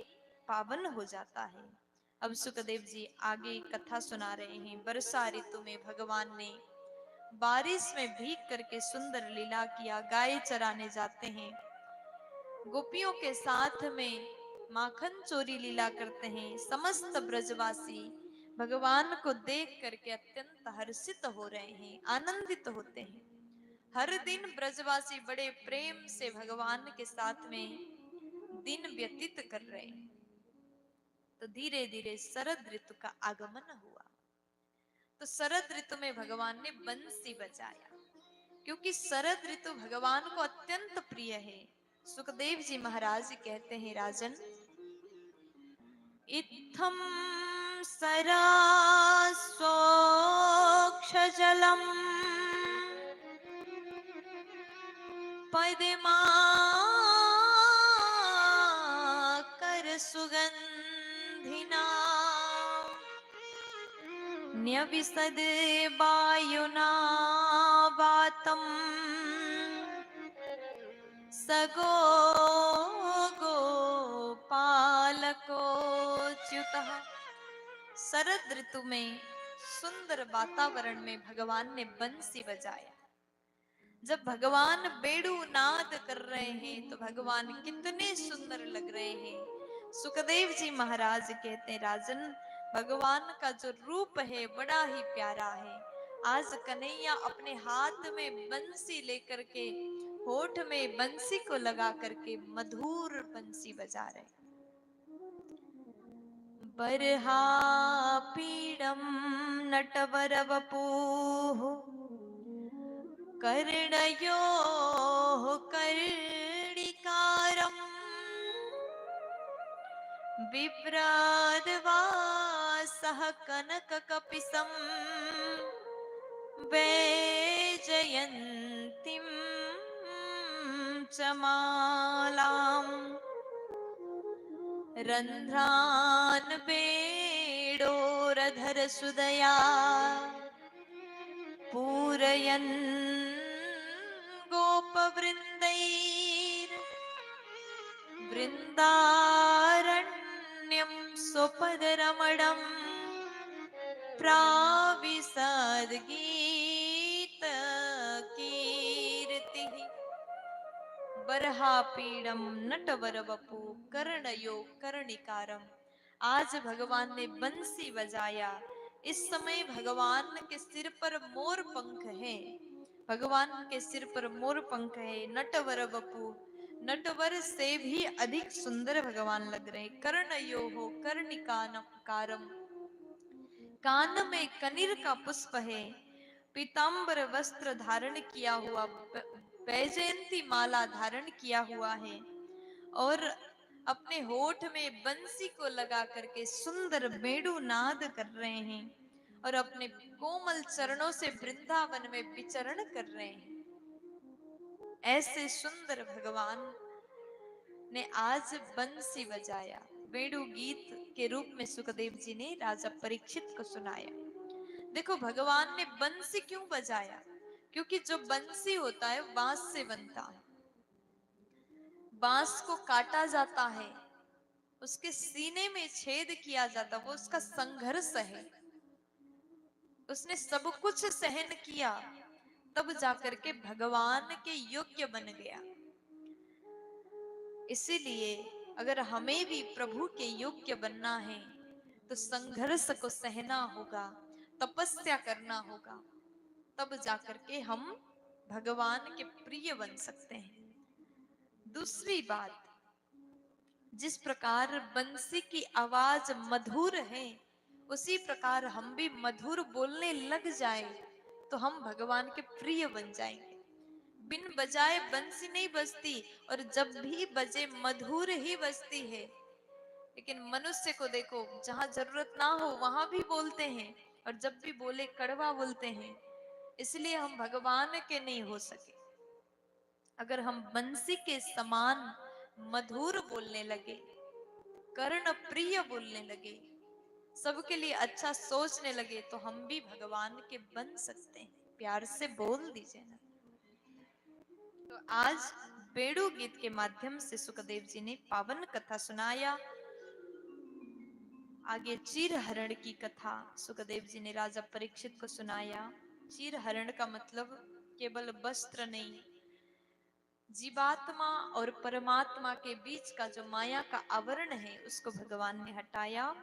पावन हो जाता है। अब सुखदेव जी आगे कथा सुना रहे हैं। वर्षा ऋतु में भगवान ने बारिश में भीग करके सुंदर लीला किया। गाय चराने जाते हैं, गोपियों के साथ में माखन चोरी लीला करते हैं। समस्त ब्रजवासी भगवान को देख करके अत्यंत हर्षित हो रहे हैं, आनंदित होते हैं। हर दिन ब्रजवासी बड़े प्रेम से भगवान के साथ में दिन व्यतीत कर रहे हैं। तो धीरे धीरे शरद ऋतु का आगमन हुआ। तो शरद ऋतु में भगवान ने बंसी बजाया, क्योंकि शरद ऋतु भगवान को अत्यंत प्रिय है। सुखदेव जी महाराज कहते हैं राजन, इत्थम सरासोक्षजलम पद्माकर सुगंधिना न्यविसद वायुना वातम सगो गोपालकोच्युतः। शरद ऋतु में सुंदर वातावरण में भगवान ने बंसी बजाया। जब भगवान बेड़ू नाद कर रहे हैं तो भगवान कितने सुंदर लग रहे हैं। सुखदेव जी महाराज कहते हैं, राजन भगवान का जो रूप है बड़ा ही प्यारा है। आज कन्हैया अपने हाथ में बंसी लेकर के, होठ में बंसी को लगा करके मधुर बंसी बजा रहे। बरहा पीड़म नटवरवपुः कर्णयोः कर्णिकारम् बिभ्राटवासः कनककपिशं वैजयन्तीं च मालाम् रन्ध्रान् वेणोरधर सुदया पूरयन् गोपवृन्दैर् वृन्दारण्यं स्वपदरमणं प्राविशद्गीतकीर्तिः। बरहापीडम नटवरवपु कर्णयो कर्णिकारम। आज भगवान ने बंसी बजाया। इस समय भगवान के सिर पर मोर पंख है। भगवान के सिर पर मोर पंख है। नटवर वपु, नटवर से भी अधिक सुंदर भगवान लग रहे। कर्णयो हो कर्णिकारम, कान में कनीर का पुष्प है। पीतांबर वस्त्र धारण किया हुआ, वैजयंती माला धारण किया हुआ है और अपने होठ में बंसी को लगा करके सुंदर बेड़ू नाद कर रहे हैं और अपने कोमल चरणों से वृंदावन में विचरण कर रहे हैं। ऐसे सुंदर भगवान ने आज बंसी बजाया। वेणु गीत के रूप में सुखदेव जी ने राजा परीक्षित को सुनाया। देखो भगवान ने बंसी क्यों बजाया? क्योंकि जो बंसी होता है बांस से बनता है। बांस को काटा जाता है, उसके सीने में छेद किया जाता, वो उसका संघर्ष है। उसने सब कुछ सहन किया, तब जाकर के भगवान के योग्य बन गया। इसीलिए अगर हमें भी प्रभु के योग्य बनना है तो संघर्ष को सहना होगा, तपस्या करना होगा, तब जाकर के हम भगवान के प्रिय बन सकते हैं। दूसरी बात, जिस प्रकार बंसी की आवाज मधुर है, उसी प्रकार हम भी मधुर बोलने लग जाए तो हम भगवान के प्रिय बन जाएंगे। बिन बजाए बंसी नहीं बजती और जब भी बजे मधुर ही बजती है। लेकिन मनुष्य को देखो, जहां जरूरत ना हो वहां भी बोलते हैं और जब भी बोले कड़वा बोलते हैं। इसलिए हम भगवान के नहीं हो सके। अगर हम बंसी के समान मधुर बोलने लगे, कर्ण प्रिय बोलने लगे, सबके लिए अच्छा सोचने लगे, तो हम भी भगवान के बन सकते हैं। प्यार से बोल दीजिए ना। तो आज बेड़ू गीत के माध्यम से सुखदेव जी ने पावन कथा सुनाया। आगे चीर हरण की कथा सुखदेव जी ने राजा परीक्षित को सुनाया। चीर हरण का मतलब केवल वस्त्र नहीं, जीवात्मा और परमात्मा के बीच का जो माया का आवरण है उसको भगवान ने हटाया।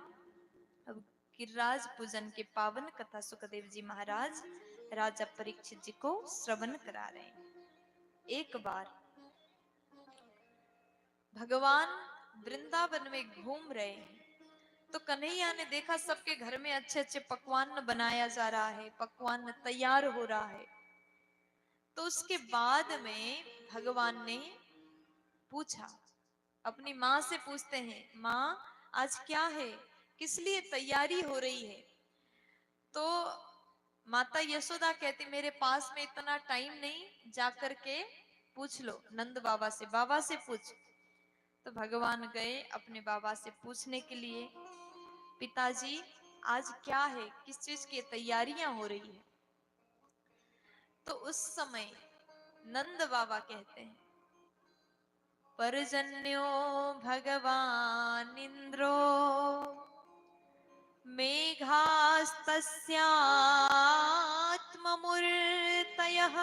अब गिरिराज पूजन के पावन कथा सुखदेव जी महाराज राजा परीक्षित जी को श्रवण करा रहे हैं। एक बार भगवान वृंदावन में घूम रहे हैं तो कन्हैया ने देखा सबके घर में अच्छे अच्छे पकवान बनाया जा रहा है, पकवान तैयार हो रहा है। तो उसके बाद में भगवान ने पूछा, अपनी माँ से पूछते हैं, माँ आज क्या है, किस लिए तैयारी हो रही है? तो माता यशोदा कहती, मेरे पास में इतना टाइम नहीं, जाकर के पूछ लो नंद बाबा से, बाबा से पूछ। तो भगवान गए अपने बाबा से पूछने के लिए, पिताजी आज क्या है, किस चीज की तैयारियां हो रही है? तो उस समय नंद बाबा कहते हैं, पर्जन्यो भगवान इंद्रो मेघास्तस्यात्ममूर्तयः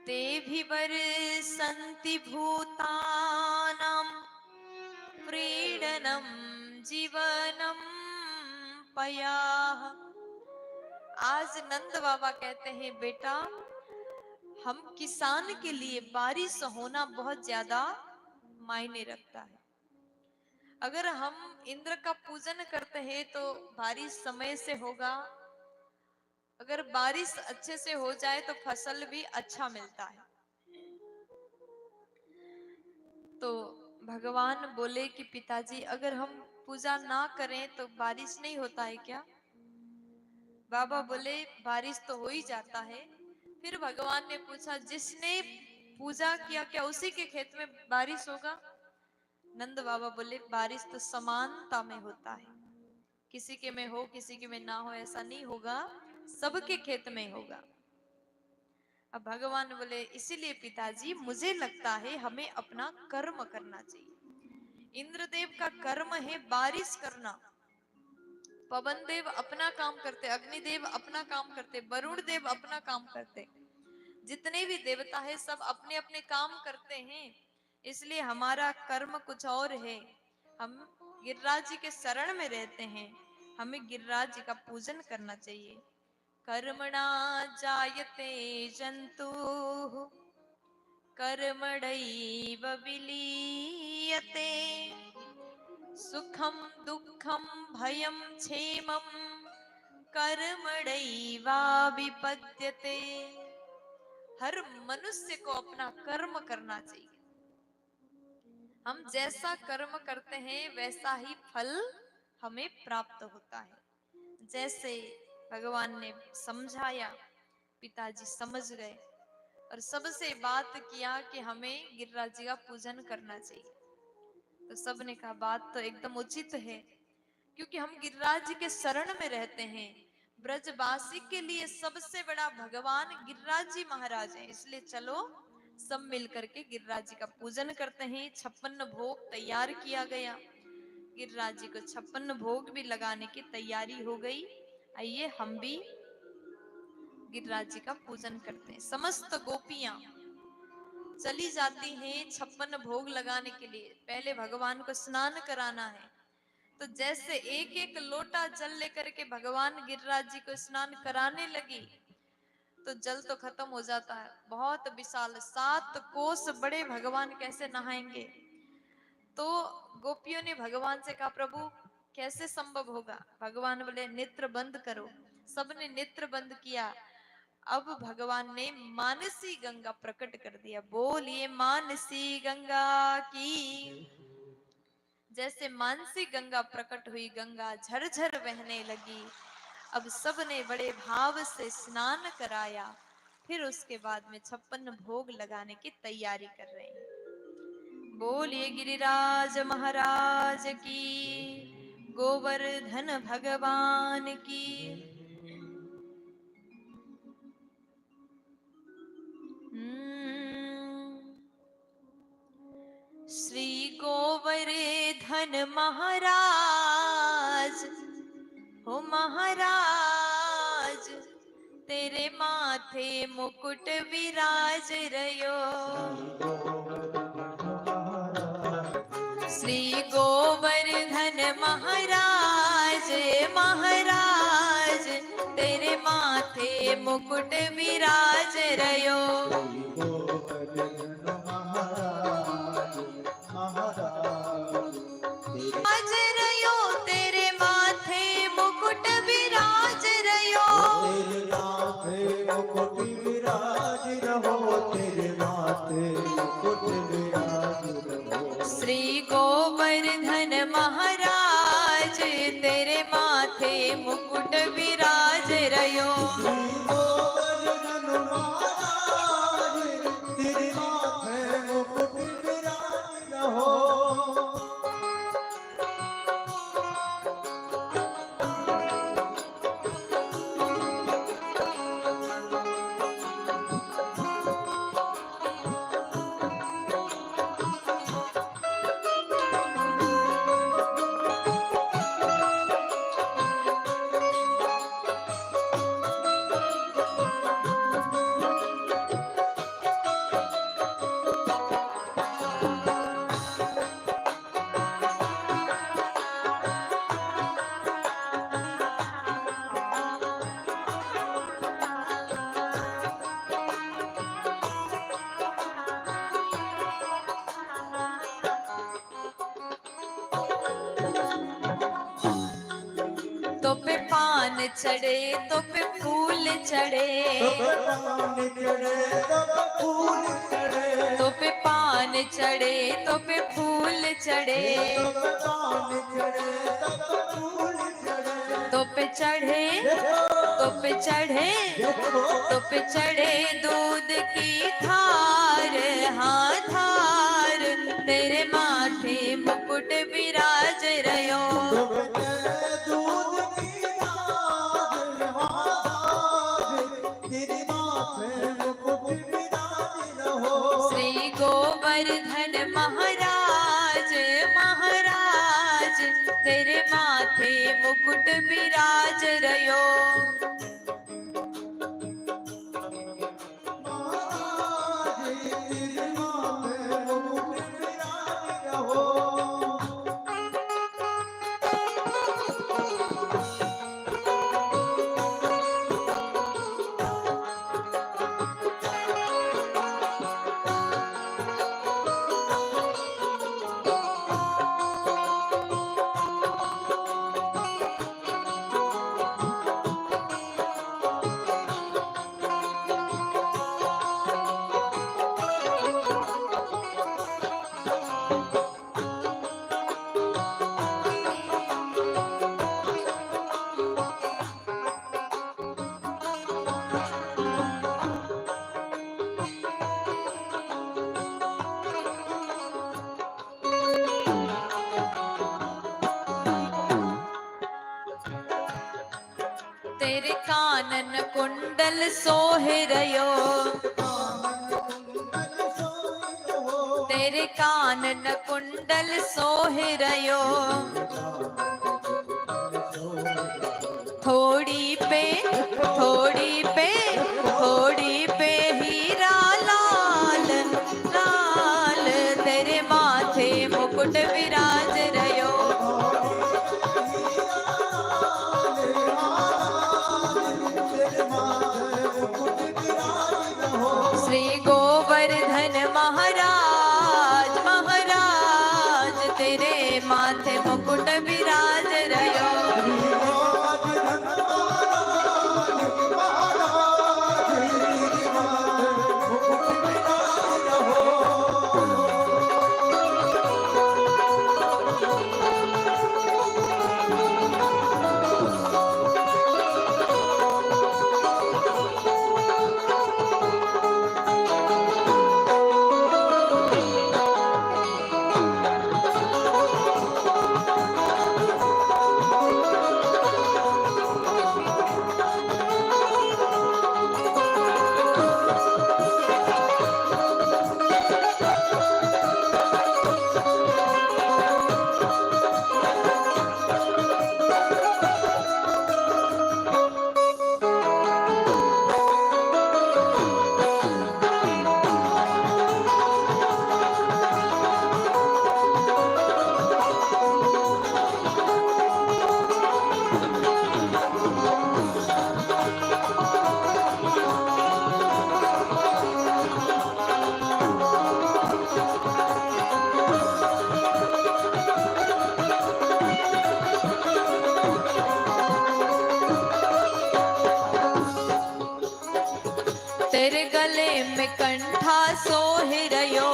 ते विवर्षन्ति भूतानां प्रीडनं जीवनं पयाः। आज नंद बाबा कहते हैं, बेटा हम किसान के लिए बारिश होना बहुत ज्यादा मायने रखता है। अगर हम इंद्र का पूजन करते हैं तो बारिश समय से होगा, अगर बारिश अच्छे से हो जाए तो फसल भी अच्छा मिलता है। तो भगवान बोले कि पिताजी अगर हम पूजा ना करें तो बारिश नहीं होता है क्या? बाबा बोले बारिश तो हो ही जाता है। फिर भगवान ने पूछा जिसने पूजा किया क्या उसी के खेत में बारिश होगा? नंद बाबा बोले बारिश तो समानता में होता है, किसी के में हो किसी के में ना हो ऐसा नहीं होगा, सबके खेत में होगा। अब भगवान बोले इसीलिए पिताजी मुझे लगता है हमें अपना कर्म करना चाहिए। इंद्रदेव का कर्म है बारिश करना, पवन देव अपना काम करते, अग्निदेव अपना काम करते, वरुण देव अपना काम करते, जितने भी देवता है सब अपने अपने काम करते हैं। इसलिए हमारा कर्म कुछ और है। हम गिरिराज जी के शरण में रहते हैं, हमें गिरिराज जी का पूजन करना चाहिए। कर्मणा जायते जंतुः कर्मणैव विलीयते, सुखम दुखम भयम क्षेमम कर्मणैवाभिपद्यते। हर मनुष्य को अपना कर्म करना चाहिए। हम जैसा कर्म करते हैं वैसा ही फल हमें प्राप्त होता है। जैसे भगवान ने समझाया, पिताजी समझ गए और सबसे बात किया कि हमें गिरिराज जी का पूजन करना चाहिए। तो सबने कहा बात तो एकदम उचित है, क्योंकि हम गिरिराज जी के शरण में रहते हैं। ब्रजवासी के लिए सबसे बड़ा भगवान गिरिराज जी महाराज हैं। इसलिए चलो सब मिलकर के गिरिराज जी का पूजन करते हैं। 56 भोग तैयार किया गया, गिरिराज जी को 56 भोग भी लगाने की तैयारी हो गई। आइए हम भी गिरिराज जी का पूजन करते हैं। समस्त गोपियां चली जाती हैं 56 भोग लगाने के लिए। पहले भगवान को स्नान कराना है, तो जैसे एक एक लोटा जल लेकर के भगवान गिरिराज जी को स्नान कराने लगी तो जल तो खत्म हो जाता है। बहुत विशाल 7 कोस बड़े भगवान कैसे नहाएंगे? तो गोपियों ने भगवान से कहा प्रभु कैसे संभव होगा? भगवान बोले नेत्र बंद करो। सबने नेत्र बंद किया। अब भगवान ने मानसी गंगा प्रकट कर दिया। बोलिए मानसी गंगा की। जैसे मानसी गंगा प्रकट हुई, गंगा झरझर बहने लगी। अब सबने बड़े भाव से स्नान कराया। फिर उसके बाद में 56 भोग लगाने की तैयारी कर रहे हैं। बोलिए गिरिराज महाराज की, गोवर्धन भगवान की। श्री गोवर्धन महाराज हो महाराज, तेरे माथे मुकुट विराज रयो। श्री गोवर्धन महाराज महाराज, तेरे माथे मुकुट विराज रयो। विराज रयो, तेरे माथे मुकुट विराज रयो। तेरे माथे मुकुट विराज रहो, तेरे माथे मुकुट विराज रहो। श्री गोवर्धन महाराज, तेरे माथे मुकुट विराज रयो। गोवर्धन महाराज, तेरे माथे मुकुट विराज रहो। चढ़े तो पे फूल चढ़े, पान चढ़े तब फूल चढ़े, तो पे पान चढ़े तो पे फूल चढ़े, पान चढ़े तब फूल चढ़े, तो पे चढ़े, तो पे चढ़े, तो पे चढ़े दूध की धार, हाँ धार, तेरे माथे मुकुट विराज रयो। दूध की धार महाराज, तेरे माथे मुकुट विराज रहो। श्री गोवर्धन महाराज, महाराज, तेरे माथे मुकुट विराज रयो। तेरे कानन कुंडल सोहे रयो, तेरे कानन कुंडल सोहे रयो। थोड़ी पे, थोड़ी पे, थोड़ी पे हीरा लाल, लाल, तेरे माथे मुकुट विराज रयो। श्री गोवर्धन महाराज, महाराज, तेरे माथे मुकुट विराज रयो। तेरे गले में कंठा सोहे रयो,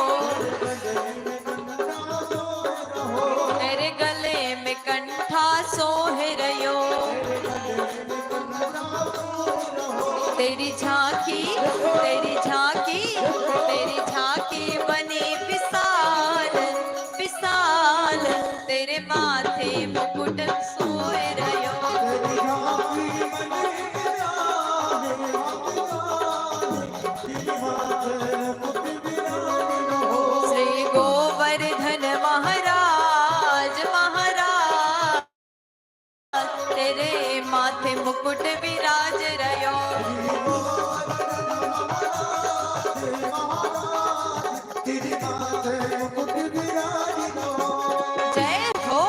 तेरे गले में कंठा सोहे रयो। तेरी झांकी, तेरी झांकी, तेरी झांकी बनी विशाल, विशाल, तेरे माथे मुकुट सोए रयो। श्री गोवर्धन महाराज, महाराज, तेरे माथे मुकुट विराज रयो। जय हो।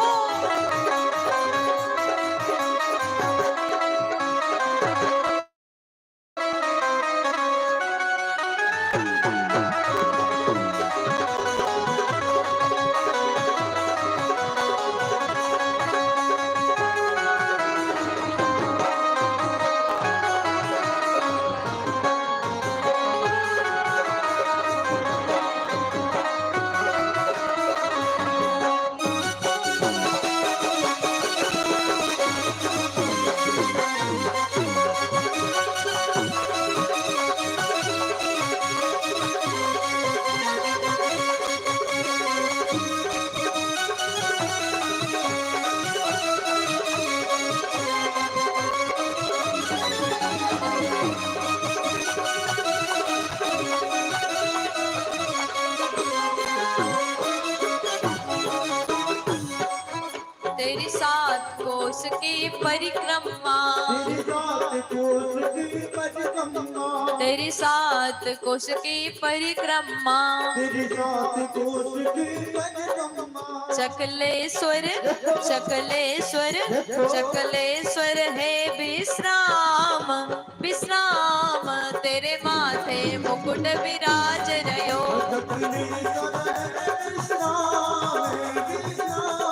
तेरी 7 कोस की परिक्रमा, तेरी 7 कोस की परिक्रमा, तेरी 7 कोस की परिक्रमा, तेरी 7 कोस की परिक्रमा। चकलेश्वर, चकलेश्वर, देखो चकलेश्वर है विश्राम, विश्राम तेरे माथे मुकुट विराज रयो, चकलेश्वर है विश्राम, विश्राम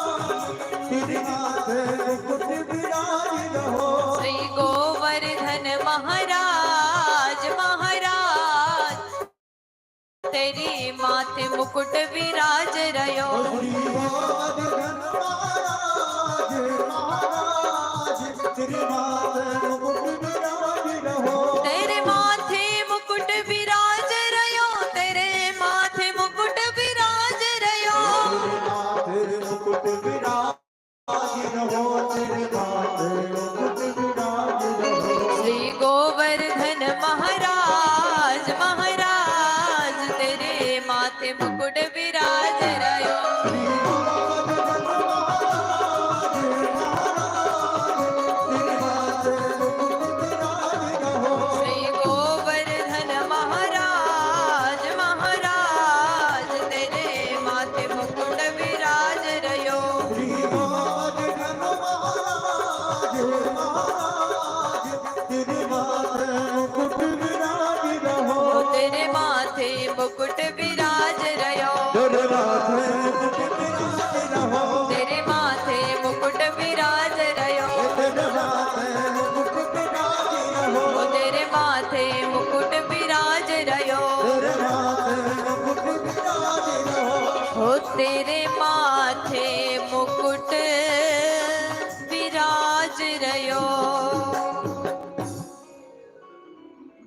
तेरे माथे मुकुट विराज रहो। श्री गोवर्धन महाराज, महाराज तेरी माथे मुकुट विराज रयो, श्री गोवर्धन महाराज, महाराज तेरे माथे मुकुट विराज रहो। तेरे माथे मुकुट विराज रयो, तेरे माथे मुकुट विराज रयो, तेरे मुकुट विराज रहो, तेरे माथे मुकुट विराज रहो। श्री गोवर्धन महाराज, महाराज तेरे माथे मुकुट विराज रयो, श्री गोवर्धन महाराज, महाराज तेरे माथे मुकुट विराज रहो। श्री गोवर्धन महाराज, महाराज तेरे माथे मुकुट विराज रयो, श्री गोवर्धन महाराज, महाराज तेरे माथे मुकुट विराज रहो। तेरे माथे मुकुट विराज रयो, तेरे माथे मुकुट विराज रहो। तेरे माथे मुकुट विराज रयो, तेरे माथे मुकुट विराज रहो। तेरे माथे मुकुट विराज रयो, तेरे माथे मुकुट विराज रहो। हो तेरे माथे मुकुट विराज रयो।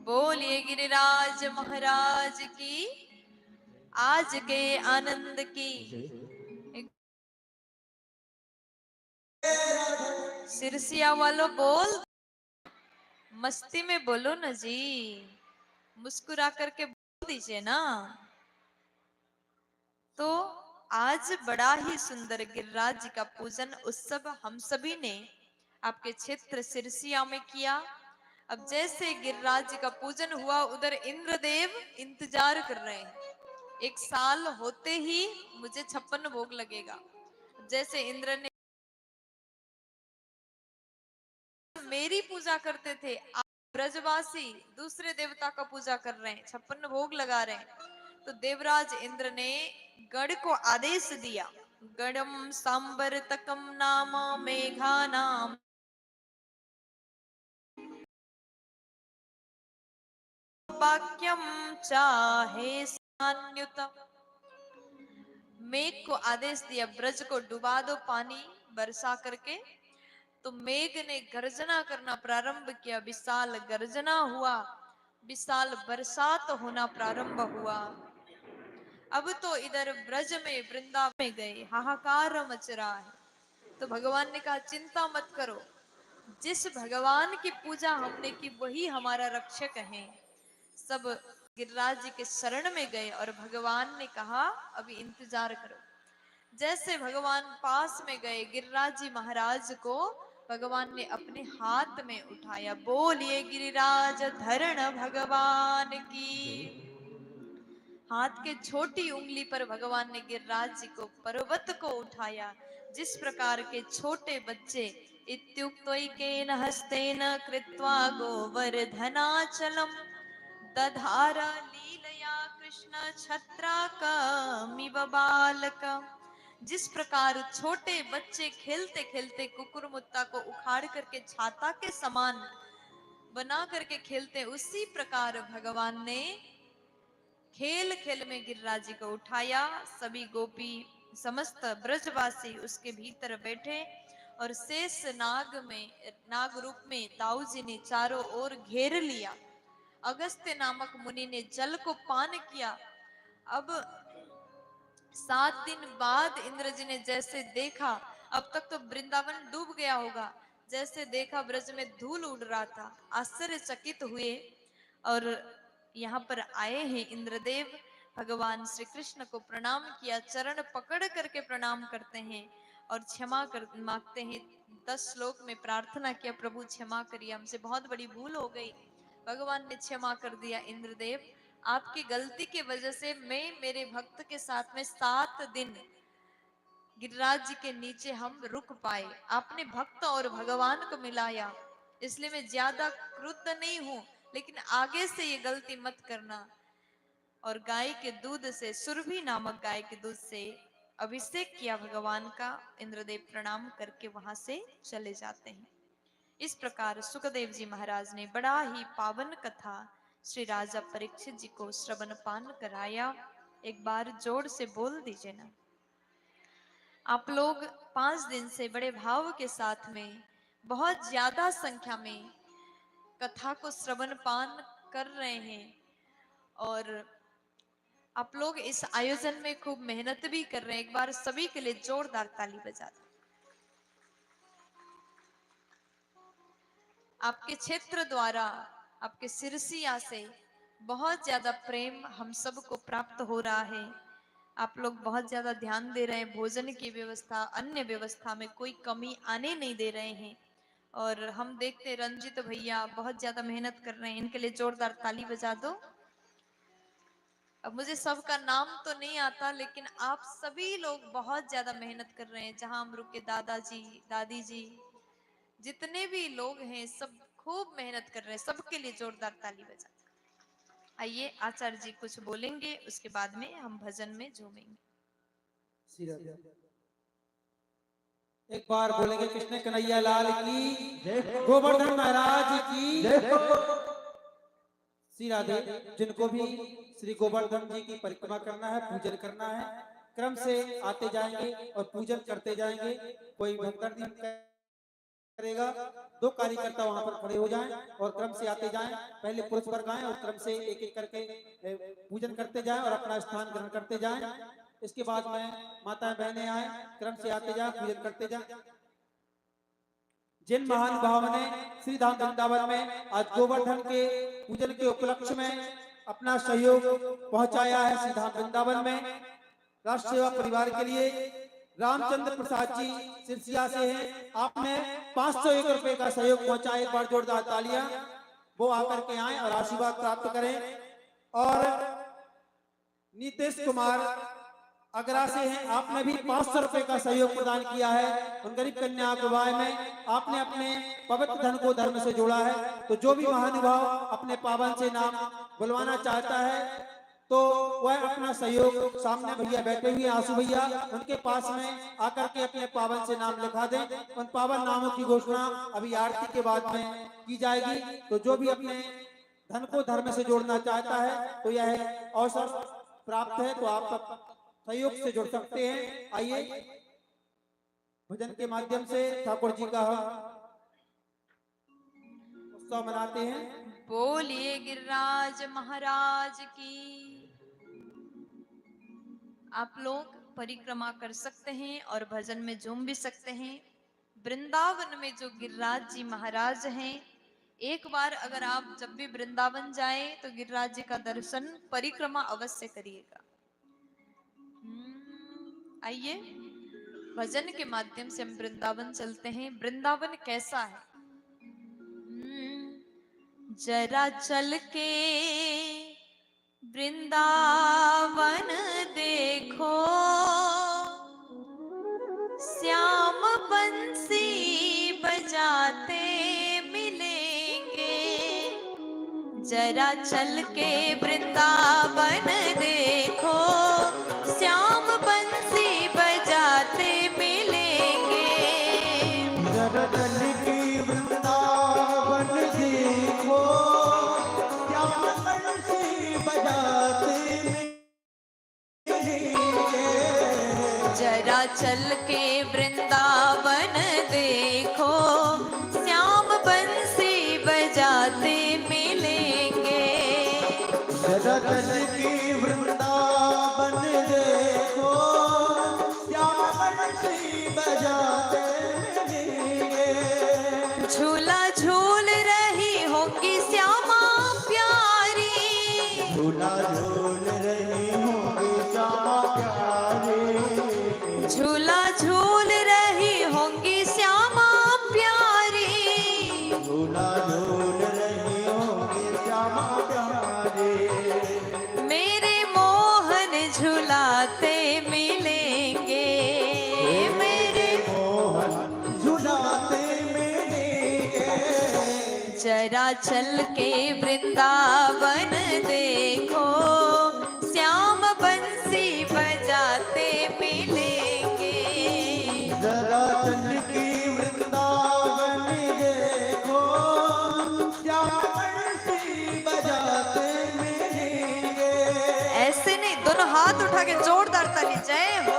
बोलिए गिरिराज महाराज की, आज के आनंद की। सिरसिया वालों बोल, मस्ती में बोलो ना जी, मुस्कुरा करके बोल दीजिए ना। तो आज बड़ा ही सुंदर गिरिराज जी का पूजन उत्सव हम सभी ने आपके क्षेत्र सिरसिया में किया। अब जैसे गिरिराज जी का पूजन हुआ, उधर इंद्रदेव इंतजार कर रहे हैं। 1 साल होते ही मुझे 56 भोग लगेगा। जैसे इंद्र ने मेरी पूजा करते थे, आप ब्रजवासी दूसरे देवता का पूजा कर रहे हैं, 56 भोग लगा रहे हैं। तो देवराज इंद्र ने गण को आदेश दिया, गणम सांबरतकम नाम मेघा नाम वाक्यम चाहे सान्युतम। मेघ को आदेश दिया, ब्रज को डुबा दो पानी बरसा करके। तो मेघ ने गर्जना करना प्रारंभ किया, विशाल गर्जना हुआ, विशाल बरसात होना प्रारंभ हुआ। अब तो इधर ब्रज में वृंदावन में गए, हाहाकार मच रहा है। तो भगवान ने कहा चिंता मत करो, जिस भगवान की पूजा हमने की वही हमारा रक्षक है। सब गिरिराज जी के शरण में गए और भगवान ने कहा अभी इंतजार करो। जैसे भगवान पास में गए, गिरिराज जी महाराज को भगवान ने अपने हाथ में उठाया। बोलिए गिरिराज धरण भगवान की। हाथ के छोटी उंगली पर भगवान ने गिरिराज जी को, पर्वत को उठाया। जिस प्रकार के छोटे बच्चे इत्युक्तोइकेन हस्तेन कृत्वा गोवर्धनाचलम दधार लीलया कृष्ण छत्राकमिव बालकम। जिस प्रकार छोटे बच्चे खेलते खेलते कुकुरमुत्ता को उखाड़ करके छाता के समान बना करके खेलते, उसी प्रकार भगवान ने खेल खेल में गिरिराज जी को उठाया। सभी गोपी समस्त ब्रजवासी उसके भीतर बैठे और शेष नाग में, नाग रूप में दाऊ जी ने चारों ओर घेर लिया। अगस्त्य नामक मुनि ने जल को पान किया। अब 7 दिन बाद इंद्र जी ने जैसे देखा, अब तक तो वृंदावन डूब गया होगा, जैसे देखा ब्रज में धूल उड़ रहा था, आश्चर्यचकित हुए और यहाँ पर आए हैं इंद्रदेव। भगवान श्री कृष्ण को प्रणाम किया, चरण पकड़ करके प्रणाम करते हैं और क्षमा कर मांगते हैं। 10 श्लोक में प्रार्थना किया, प्रभु क्षमा करिए, हमसे बहुत बड़ी भूल हो गई। भगवान ने क्षमा कर दिया। इंद्रदेव, आपकी गलती की वजह से मैं मेरे भक्त के साथ में 7 दिन गिरिराज जी के नीचे हम रुक पाए। आपने भक्त और भगवान को मिलाया, इसलिए मैं ज्यादा क्रुद्ध नहीं हूं, लेकिन आगे से ये गलती मत करना। और गाय के दूध से, सुरभि नामक गाय के दूध से अभिषेक किया भगवान का। इंद्रदेव प्रणाम करके वहां से चले जाते हैं। इस प्रकार सुखदेव जी महाराज ने बड़ा ही पावन कथा श्री राजा परीक्षित जी को श्रवण पान कराया। एक बार जोर से बोल दीजिए ना। आप लोग 5 दिन से बड़े भाव के साथ में बहुत ज्यादा संख्या में कथा को श्रवण पान कर रहे हैं, और आप लोग इस आयोजन में खूब मेहनत भी कर रहे हैं। एक बार सभी के लिए जोरदार ताली बजा दो। आपके क्षेत्र द्वारा, आपके सिरसिया से बहुत ज्यादा प्रेम हम सबको प्राप्त हो रहा है। आप लोग बहुत ज्यादा ध्यान दे रहे हैं। भोजन की व्यवस्था, अन्य व्यवस्था में कोई कमी आने नहीं दे रहे हैं। और हम देखते हैं रंजित भैया बहुत ज्यादा मेहनत कर रहे हैं, इनके लिए जोरदार ताली बजा दो। अब मुझे सबका नाम तो नहीं आता, लेकिन आप सभी लोग बहुत ज्यादा मेहनत कर रहे हैं। जहां हम रुके, दादाजी, दादी जी, जितने भी लोग हैं सब खूब मेहनत कर रहे हैं। सबके लिए जोरदार ताली बजा। आइए आचार्य जी कुछ बोलेंगे, उसके बाद में हम भजन में झूमेंगे। एक बार बोलेंगे कृष्ण कन्हैया लाल की, गोवर्धन महाराज की श्री राधे। जिनको भी श्री गोवर्धन जी की परिक्रमा करना है, पूजन करना है, क्रम से आते जाएंगे और पूजन करते जाएंगे। कोई भक्तर्दी करेगा, 2 कार्यकर्ता वहां पर खड़े हो जाएं और क्रम से आते जाएं। पहले पुरुष वर्ग आए और क्रम से एक एक करके पूजन करते जाएं और अपना स्थान ग्रहण करते जाएं। इसके बाद में माताएं बहनें आए, क्रम से आते जाएं, पूजन करते जाएं। जिन महानुभाव ने श्री धाम वृंदावन में आज गोवर्धन के पूजन के उपलक्ष्य में अपना सहयोग पहुंचाया है, श्री धाम वृंदावन में राष्ट्र सेवा परिवार के लिए रामचंद्र प्रसाद जी सिरसिया से हैं। आपने 501 रुपए का सहयोग पहुंचाया। एक बार जोरदार तालियां। वो आकर के आए और आशीर्वाद प्राप्त करें। और नीतीश कुमार अगरा से हैं, आपने भी 500 रुपए का सहयोग प्रदान किया है। उन गरीब कन्या विवाह में आपने अपने पवित्र धन को धर्म से जोड़ा है। तो जो भी महानुभाव अपने पावन से नाम बुलवाना चाहता है तो वह अपना सहयोग, सामने भैया बैठे हुए आंसू भैया, उनके पास में आकर के अपने पावन से नाम लिखा दें। उन पावन नामों की घोषणा अभी आरती के बाद में की जाएगी। तो जो भी अपने धन को धर्म से जोड़ना चाहता है तो यह अवसर प्राप्त है, तो आप सहयोग से जुड़ सकते हैं। आइए भजन के माध्यम से ठाकुर जी का उत्सव मनाते हैं। बोलिए गिरिराज महाराज की। आप लोग परिक्रमा कर सकते हैं और भजन में झूम भी सकते हैं। वृंदावन में जो गिरिराज जी महाराज हैं, एक बार अगर आप जब भी वृंदावन जाएं तो गिरिराज जी का दर्शन, परिक्रमा अवश्य करिएगा। आइए भजन के माध्यम से हम वृंदावन चलते हैं। वृंदावन कैसा है? जरा चल के वृंदावन देखो, श्याम बंसी बजाते मिलेंगे। जरा चल के वृंदावन देखो, श्याम बंसी बजाते मिलेंगे। जरा चल के वृंदावन देखो, श्याम बंसी बजाते मिलेंगे। जरा चल के वृंदावन देखो, श्याम बंसी बजाते मिलेंगे। जरा चल के वृंदावन देखो, श्याम बंसी बजाते मिलेंगे। झूला झूल रही होगी श्यामा प्यारी, झूला झूल रही होगी श्यामा प्यारी। झूला झूल रही जरा चल के वृंदावन देखो, श्याम बंसी बजाते मिलेंगे। जरा चल के वृंदावन देखो, श्याम बंसी बजाते मिलेंगे। ऐसे नहीं, दोनों हाथ उठा के जोरदार ताली, जय हो।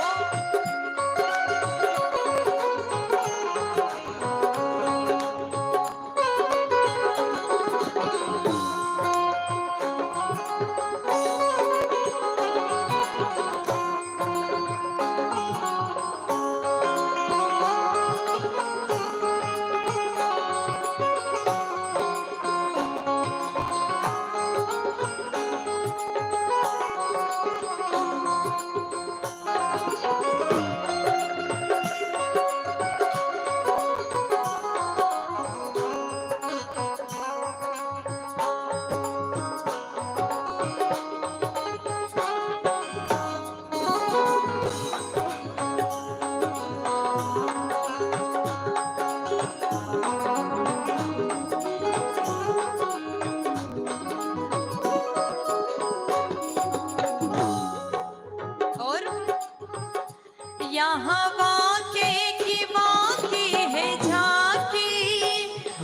यहाँ वाके की वाकी है झांकी,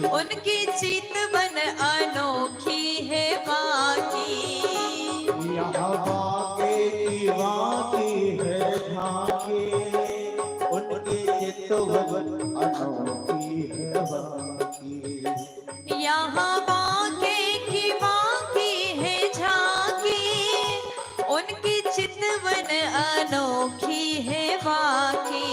उनकी चितवन अनोखी है बाकी। यहाँ वाके की वाकी है झांकी, उनकी चितवन अनोखी है बाकी। यहाँ वाके की वाकी है झांकी, उनकी चितवन अनोखी है बाकी।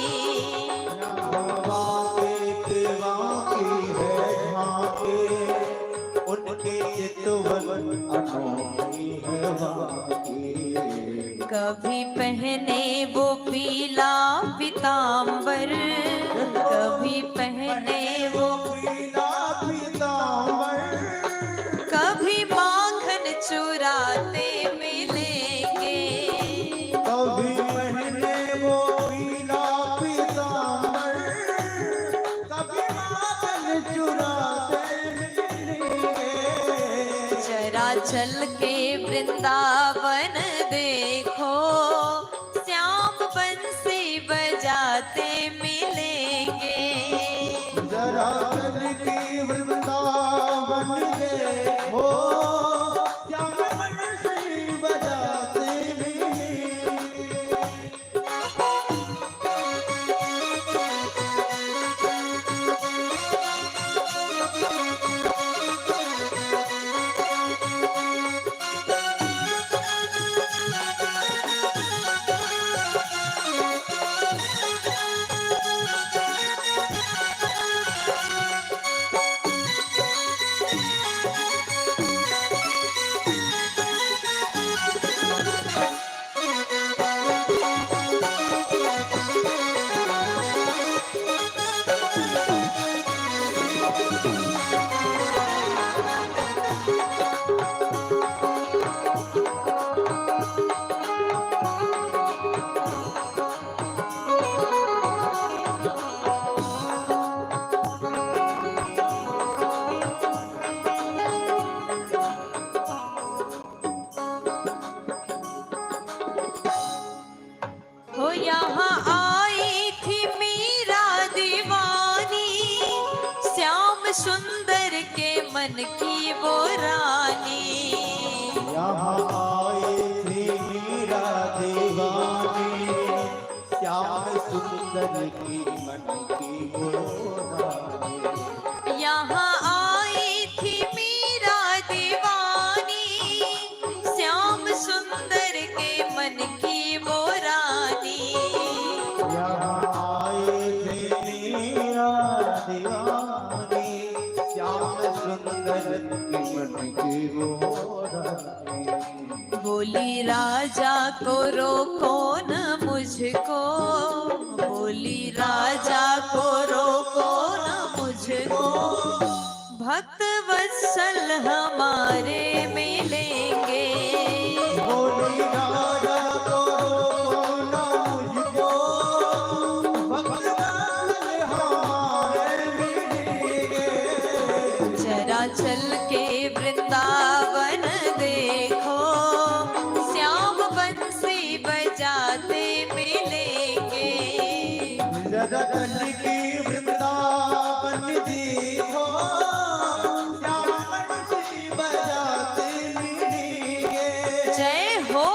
कभी पहने वो पीला पीतांबर, कभी पहने वो पीला पीतांबर, कभी माखन चुराते मिलेंगे। कभी पहने वो पीला पीतांबर, कभी माखन चुराते मिलेंगे। जरा चल के वृंदावन देखो, श्याम बंसी बजाते मिलेंगे। जरा चल के वृंदावन देखो, श्याम बंसी बजाते मिलेंगे। हो यहाँ आई थी मीरा दीवानी, श्याम सुंदर के मन की वो रानी। यहाँ आई थी मीरा दीवानी, श्याम सुंदर की मन की वो रानी। यहाँ आई थी मीरा दीवानी, श्याम सुंदर के मन की वो रानी। यहाँ आए थे मीरा दीवानी, श्याम सुंदर की मन की वो रानी। बोली राजा को रोको न मुझको, बोली राजा को रोको न मुझको, भक्त वत्सल हमारे मिलेंगे। बोली राजा को रोको ना मुझको, भक्त वत्सल हमारे मिलेंगे। जरा जगत की वृंदावन देखो श्याम बंसी बजाते मिलेंगे। जय हो।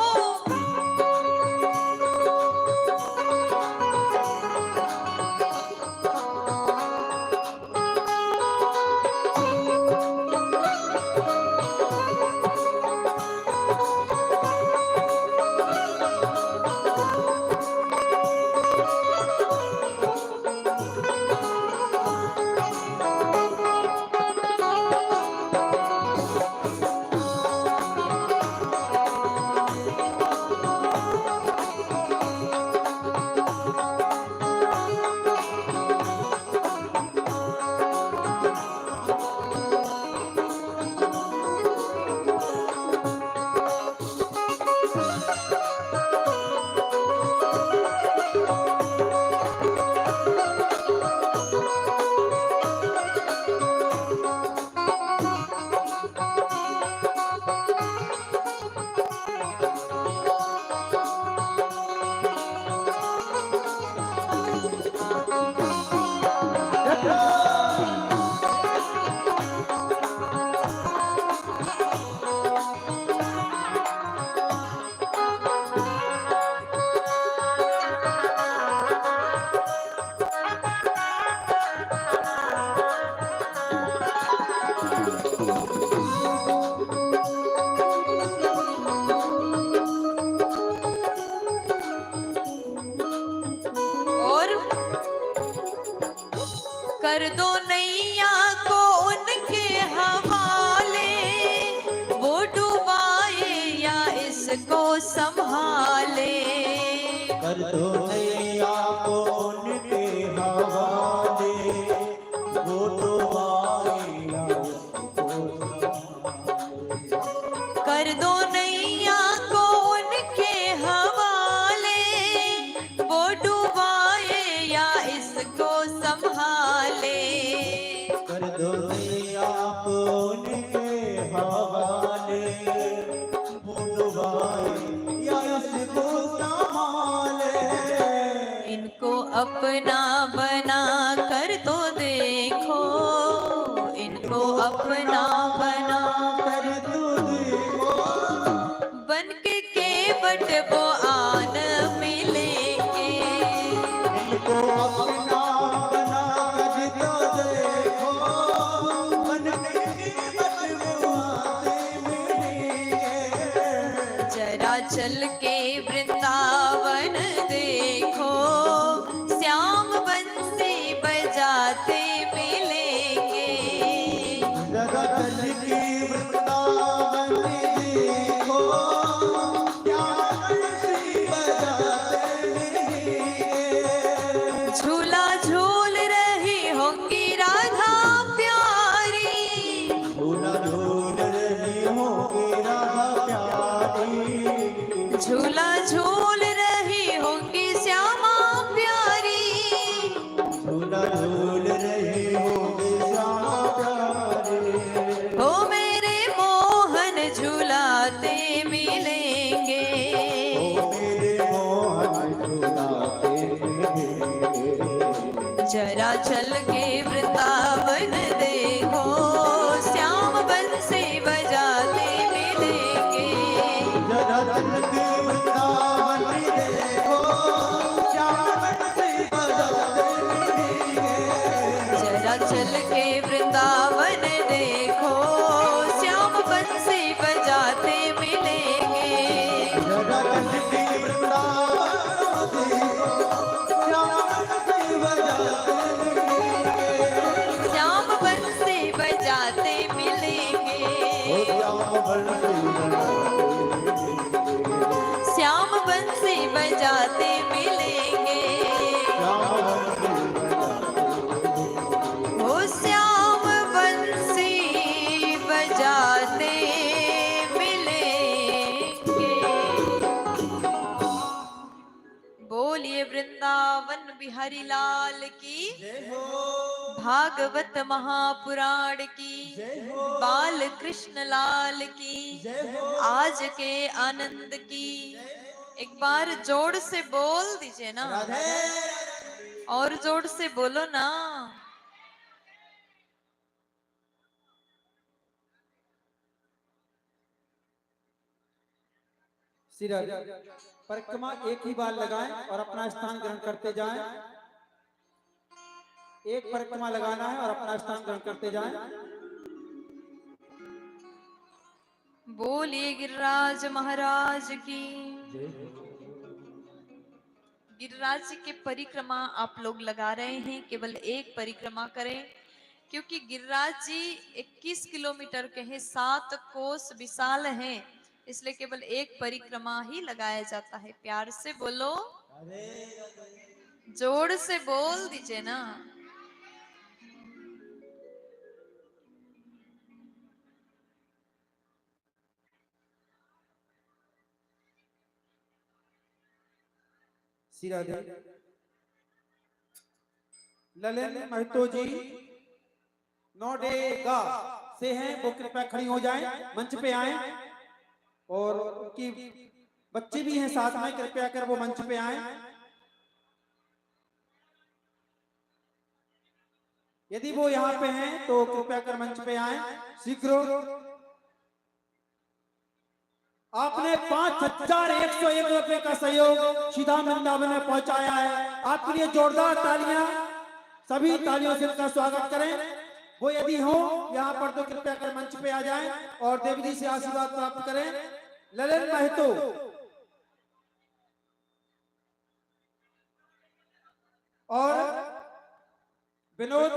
और कर दो नैया को उनके हवाले, वो डुबाए या इसको संभाले। कर दो नैया को उनके हवाले, वो तो आएगा कर दो नैया को उनके हवाले, वो डुबाए या इसको संभाले। कर दो नैया को उनके हवाले, वो डुबाए या इसको संभाले। इनको अपना बना कर तो देखो, इनको अपना बना कर दो देखो, बन के केवट वो आन मिलेंगे। इनको अपना बना कर तो देखो, बन के बटुआते मिलेंगे। जरा चल के वृंदावन देखो, श्याम बंसी बजाते मिलेंगे। जगत की वृंदावन देखो, श्याम बंसी बजाते मिलेंगे। झूला झूल रही होंगी राधा प्यारी, झूला झूल रही होंगी राधा प्यारी, झूला झूल रही होंगी श्यामा प्यारी। झूला झूल रही होंगी श्यामा प्यारी। हो मेरे मोहन झूलाते मिलेंगे। ओ मेरे मोहन झूलाते मिलेंगे। जरा चल के वृंदावन देखो, श्याम बंसी बजाते मिलेंगे। जरा चल के वृंदावन देखो, श्याम बंसी बजाते मिलेंगे। जरा चल के वृंदावन देखो, श्याम बंसी बजाते मिलेंगे। जरा चल के वृंदावन देखो, श्याम बंसी बजाते मिलेंगे। श्याम बंसी बजाते मिलेंगे। ओ श्याम बंसी बजाते मिलेंगे। श्याम बंसी बजाते मिलेंगे। बोलिए वृंदावन बिहारी लाल की, भागवत महापुराण की, बाल कृष्ण लाल की, आज के आनंद की। एक बार जोर से बोल दीजिए ना। और जोर से बोलो ना। सिर परिक्रमा एक ही बार लगाएं और अपना स्थान ग्रहण करते जाएं। एक परिक्रमा लगाना है और अपना स्थान ग्रहण करते जाएं। बोलिए गिरिराज महाराज की। गिरिराज जी की परिक्रमा आप लोग लगा रहे हैं, केवल एक परिक्रमा करें, क्योंकि गिरिराज जी 21 किलोमीटर के हैं, 7 कोस विशाल हैं, इसलिए केवल एक परिक्रमा ही लगाया जाता है। प्यार से बोलो, जोर से बोल दीजिए ना। ललन महतो जी नोडेगा से हैं, वो कृपया खड़ी हो जाएं, मंच पे आएं। और उनकी बच्चे भी हैं साथ में, कृपया कर वो मंच पे आएं। यदि वो यहाँ पे हैं तो कृपया कर मंच पे आएं शीघ्र। आपने 5,101 रुपए का सहयोग सीधा वृंदावन में पहुंचाया है। आपके लिए जोरदार तालियां, सभी तालियों से उनका स्वागत करें। वो यदि हो यहाँ पर तो कृपया कर मंच पे आ जाएं और देवी जी से आशीर्वाद प्राप्त करें। ललन महतो और विनोद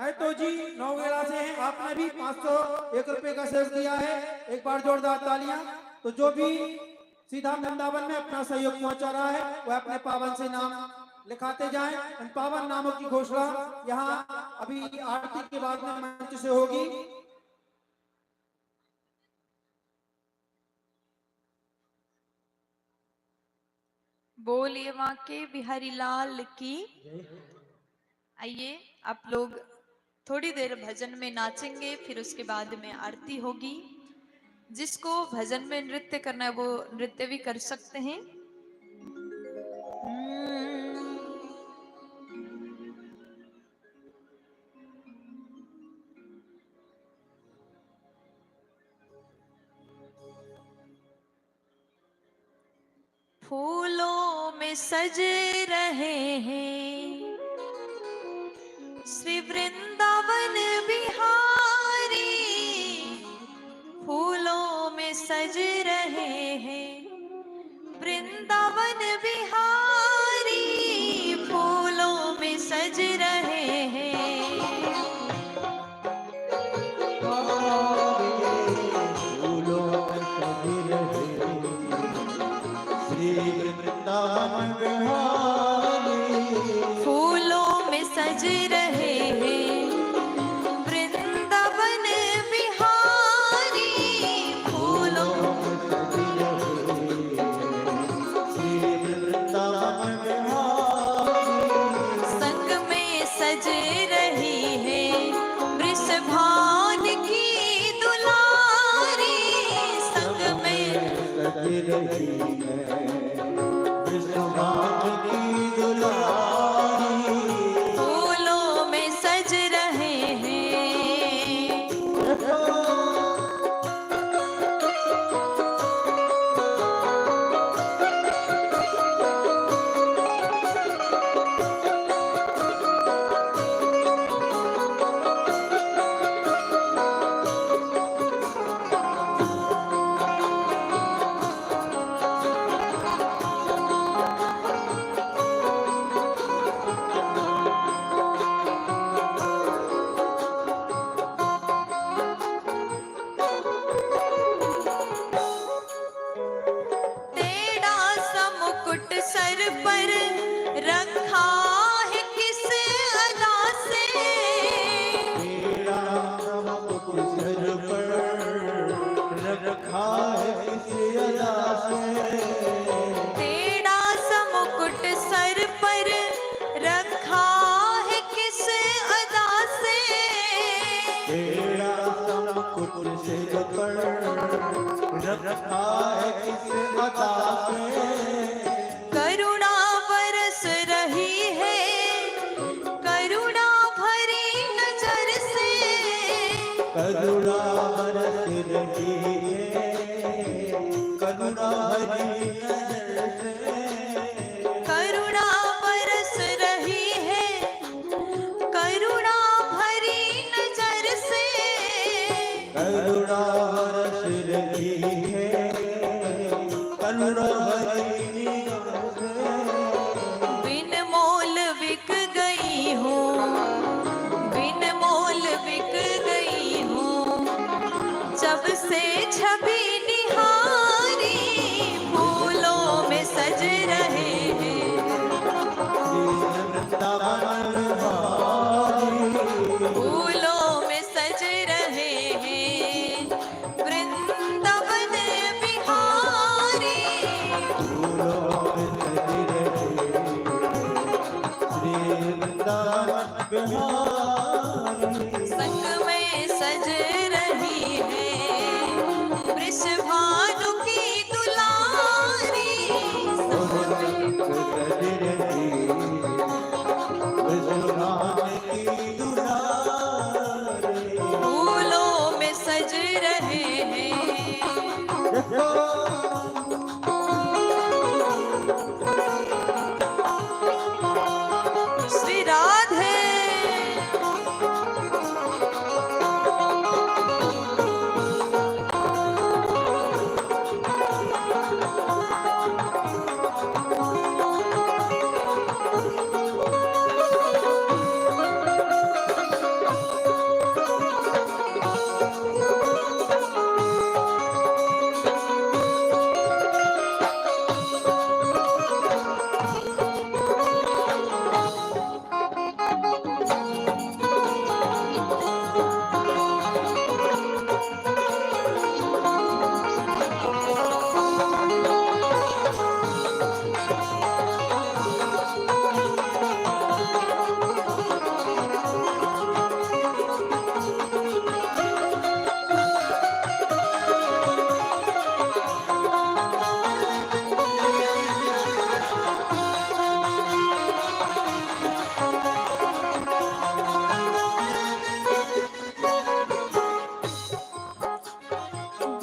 महतो जी नौगेड़ा से हैं, आपने भी 501 रुपए का सहयोग दिया है। एक बार जोरदार तालियां। तो जो भी सीधा वृंदावन में अपना सहयोग पहुंचा रहा है वह अपने पावन से नाम लिखाते जाएं। इन पावन नामों की घोषणा यहाँ अभी आरती के बाद में मंच से होगी। बोलिए वहां के बिहारी लाल की। आइए आप लोग थोड़ी देर भजन में नाचेंगे, फिर उसके बाद में आरती होगी। जिसको भजन में नृत्य करना है वो नृत्य भी कर सकते हैं। फूलों में सज रहे हैं श्री वृंदावन बिहारी, फूलों में सज रहे हैं वृंदावन बिहारी, फूलों में सज रहे हैं। फूलों में सज रहे श्री वृंदावन बिहारी, फूलों में सज रहे हैं वृंदावन बिहारी, फूलों में सज रहे श्री वृंदावन बिहारी, संग में सज रही है वृषभान की दुलारी, संग में सज रही है विश्वभाग की दुलारी, फूलों में सज रहे हैं। तेरा सा मुकुट सर पर रखा है किस अदा से, तेरा मुकुट सर पर रखा है किस अदा से, तेरा सा मुकुट सर पर रखा है किस अदा से, तेरा मुकुट सिर पर रखा है किस अदा से, करुणा बरस रही है करुणा बरस रही है, करुणा भरी नजर से, करुणा बरस रही है, करुणा भरी नजर से, करुणा बरस रही है, करुणा भरी नजर से, बिन मोल बिक गई हूँ, बिन मोल बिक गई हूँ, जब से छवि निहारी, फूलों में सज रहे हैं, वृंदावन बिहारी, फूलों में सज रहे हैं, वृंदावन बिहारी, फूलों में सज रहे, वृंदावन बिहारी, संग में सज रही है, वृषभानु की दुलारी, फूलों में सज रहे हैं, श्री राधे।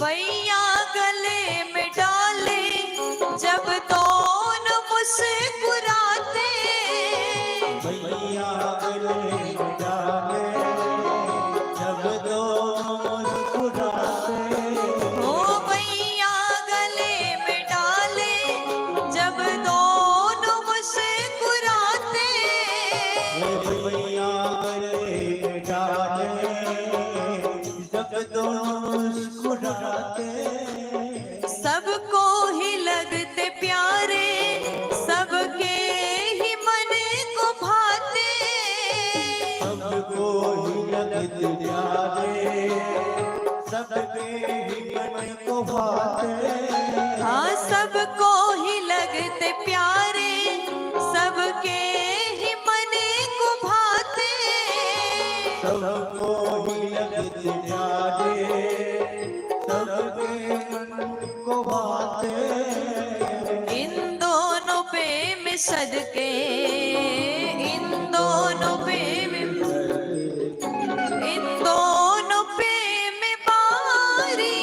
भैया गले में डाले, जब दोनों मुस्कुराते, भैया गले में डाले, जब दोनों मुस्कुराते, ओ भैया गले में डाले, जब दोनों मुस्कुराते, भैया गले में डाले, जब दोनों मुस्कुराते, सबको ही लगते प्यारे, सबके ही मन को भाते, सबको ही लगते प्यारे, सबके ही मन को भाते, हाँ सबको ही लगते प्यारे, सबके ही मन को भाते, सबको ही लगते प्यारे, सबके मन को भाते, इन दोनों पे में सदके, इन दोनों पे में, इन दोनों पे में बारी,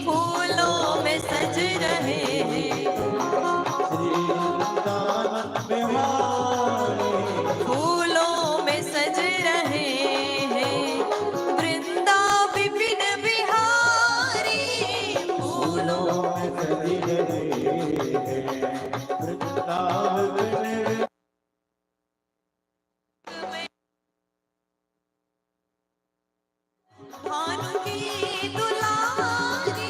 फूलों में सज रहे हैं, वृंदावन बिहारी, फूलों में सज रहे हैं, वृंदा विपिन बिहारी, फूलों में सज रहे हैं, वृंदावन भानु की दुलारी,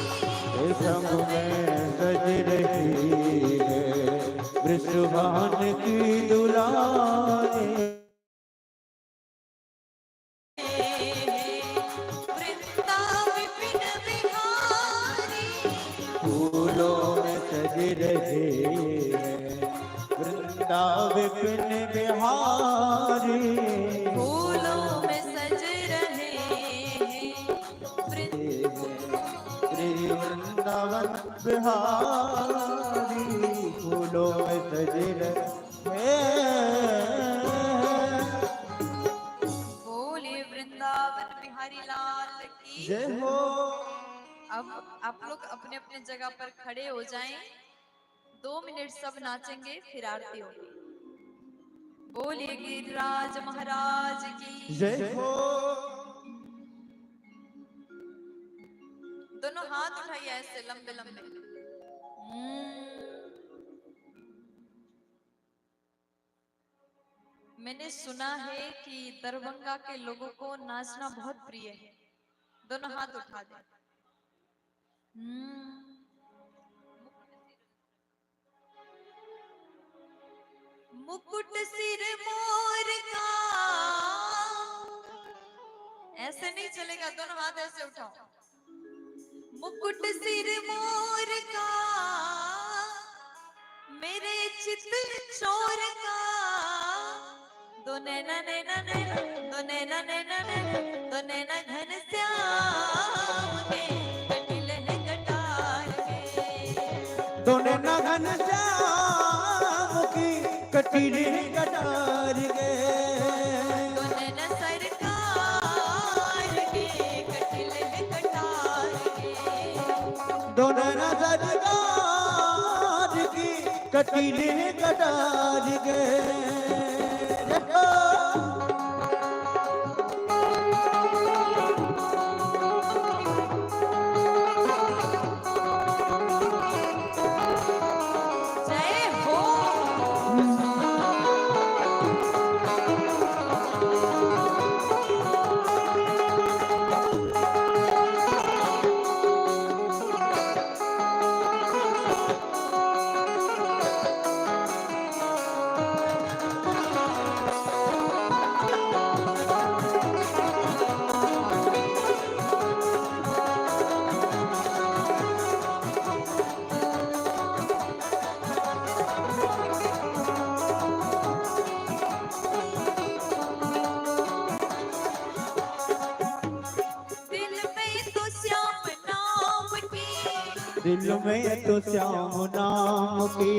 संग में सज रही है, वृषभान की दुलारी, वृंदा विपिन बिहारी, फूलों में सज रहे हैं, वृंदा विपिन बिहारी, फूलों में सज रहे हैं, श्री वृंदावन बिहारी, फूलों में सज रहे हैं। बोले वृंदावन बिहारी लाल की जय हो। अब आप लोग अपने अपने जगह पर खड़े हो जाएं। 2 मिनट सब नाचेंगे, फिर आरती होगी। बोलिए गिरिराज महाराज की। जय हो। दोनों हाथ उठाइए ऐसे लंबे लंबे। मैंने सुना है कि दरभंगा के लोगों को नाचना बहुत प्रिय है। दोनों हाथ उठा दे। मुकुट सिर मोर का, ऐसे नहीं चलेगा, दोनों हाथ ऐसे उठाओ। मुकुट सिर मोर का, मेरे चित चोर का, दो नैना नैना नैना, दो नैना नैना नैना, दो नैना घन श्याम के, कटिल है कटार के। दो नैना घन श्याम की, कटीले कटार गे। दो नैना सरकार के, कटिल है कटार के। दो नैना सरकार की, कटीले कटार गे। जय हो। जय हो। दिल में तो श्याम नाम की, दिल में तो श्याम नाम की,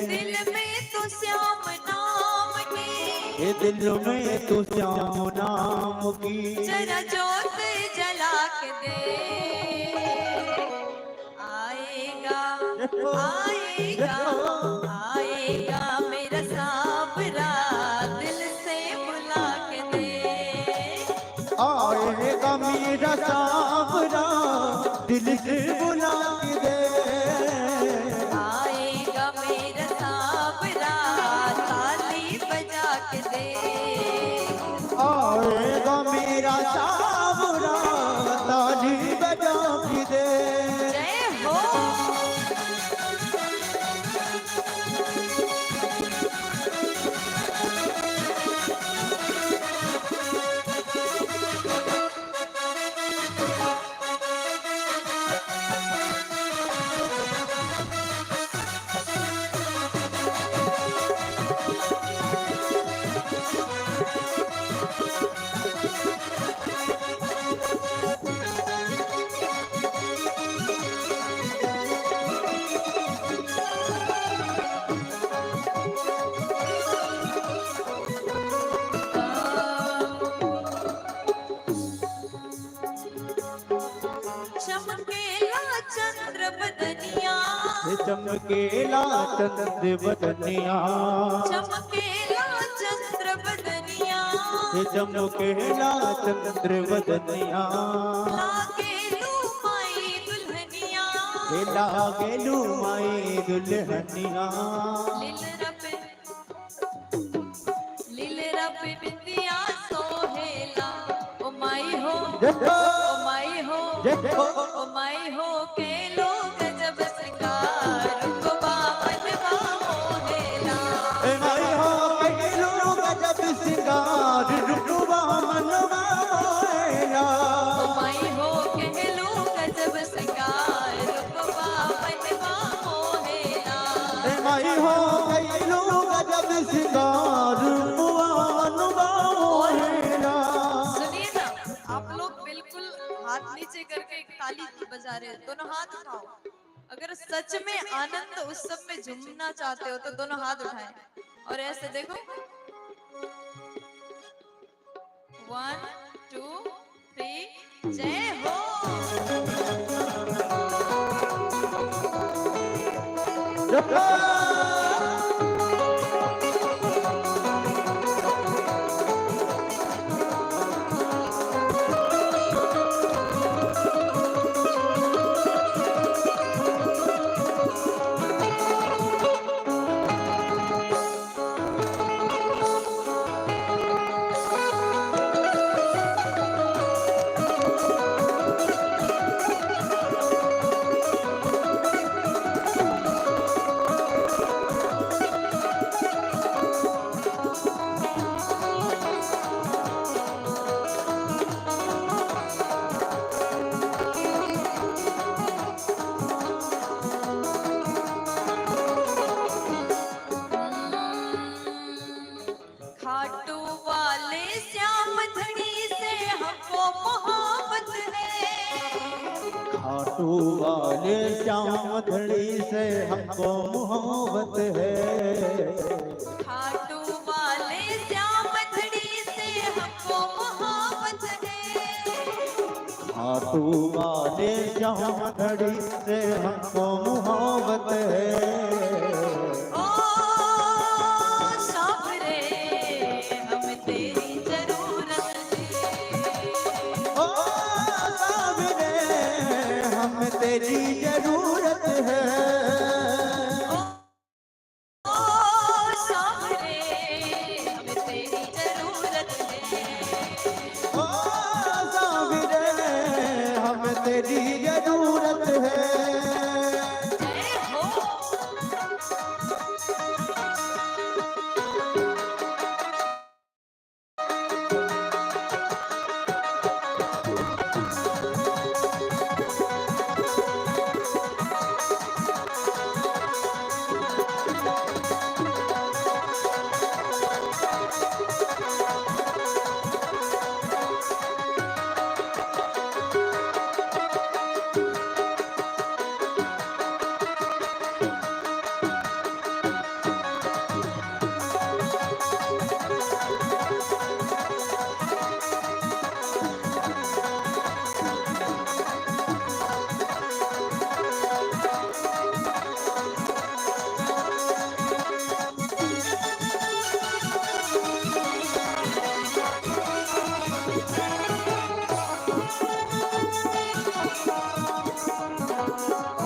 दिल में तो श्याम नाम की, ये दिल में तो श्याम नाम की। जरा जोत जला के दे। आएगा आएगा आएगा मेरा साबरा, दिल से बुला के दे। आएगा मेरा सावरा, दिल से बुला के दे। आएगा मेरा साबरा, ताली बजा के दे। आएगा मेरा सावरा, ताली बजा के दे। जय हो। चमकेला चंद्र बदनिया, ये चमकेला चंद्र बदनिया, चमकेला चंद्र बदनिया, ये चमकेला चंद्र बदनिया। लागे लू माई दुल्हनिया, ये लागे लू माई दुल्हनिया। लील रब बिंदिया सोहेला। ओ माई हो, जय हो। ओ माई हो, जय हो। ओ माई हो के लोग जब सिंगार को बामन मोहेला। ए माई हो के लोग जब सिंगार, रुकवा मनवा मोहेला। ओ माई हो के लोग जब सिंगार को बामन मोहेला। ए माई हो के लोग जब सिंगार, रुकवा मनवा मोहेला। सुनिए ना, आप लोग बिल्कुल हाथ नीचे करके एक ताली बजा रहे हो, दोनों हाथ उठाओ। अगर सच में आनंद उत्सव में झूमना चाहते हो तो दोनों हाथ उठाएं और ऐसे देखो। 1 2 3 जय हो। खाटू वाले श्याम धनी से हमको मोहब्बत है। खाटू वाले श्याम धड़ी से हमको मोहब्बत है। खाटू वाले श्याम धनी से हमको मोहब्बत है। खाटू वाले श्याम धड़ी से हमको मोहब्बत है। ओ सावरे हम तेरी जरूरत है। ओ सावरे हम तेरी जरूरत है। ओ सावरे हम तेरी जरूरत है। ओ सावरे हम तेरी जरूरत है। जय हो।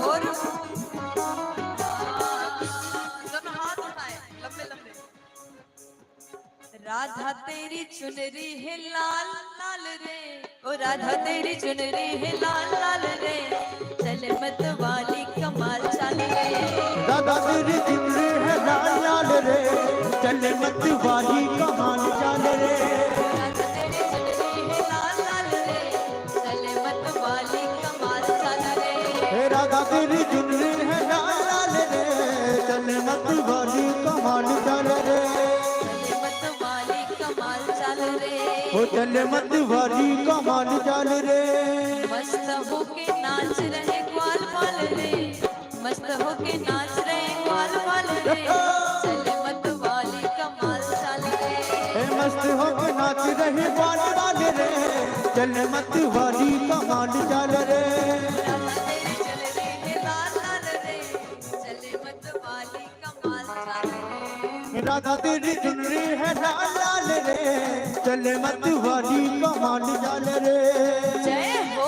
और दोनों हाथ उठाए लंबे लंबे। राधा तेरी चुनरी है लाल लाल रे। ओ राधा तेरी चुनरी है लाल लाल रे। चल मत वाली कमाल चाल रे। दादा तेरी चुनरी है लाल लाल रे। चल मत वाली कमान चाल रे। राधा तेरी चुनरी है लाल लाल रे। चल मत वाली कमाल चाल रे। हे राधा तेरी चुनरी है लाल लाल रे। चल मत वाली कमान चाल रे। चल मत वाली कमाल चाल रे। ओ चल मत वाली कमान चाल रे। मस्त होके नाच रहे ग्वाल वाल रे। मस्त होके नाच रहे ग्वाल वाल रे। चले मत वाली कमाल चाल रे। हे मस्त होके नाच रहे बाल बाल रे। चल मत वाली कमान चाल रे। राधा तेरी चल रही है लाल लाल रे। चले मत वाली कमाल चाल रे। राधा तेरी चुनरी है लाल लाल रे। चल मत वाली कमान चाल रे। जय हो।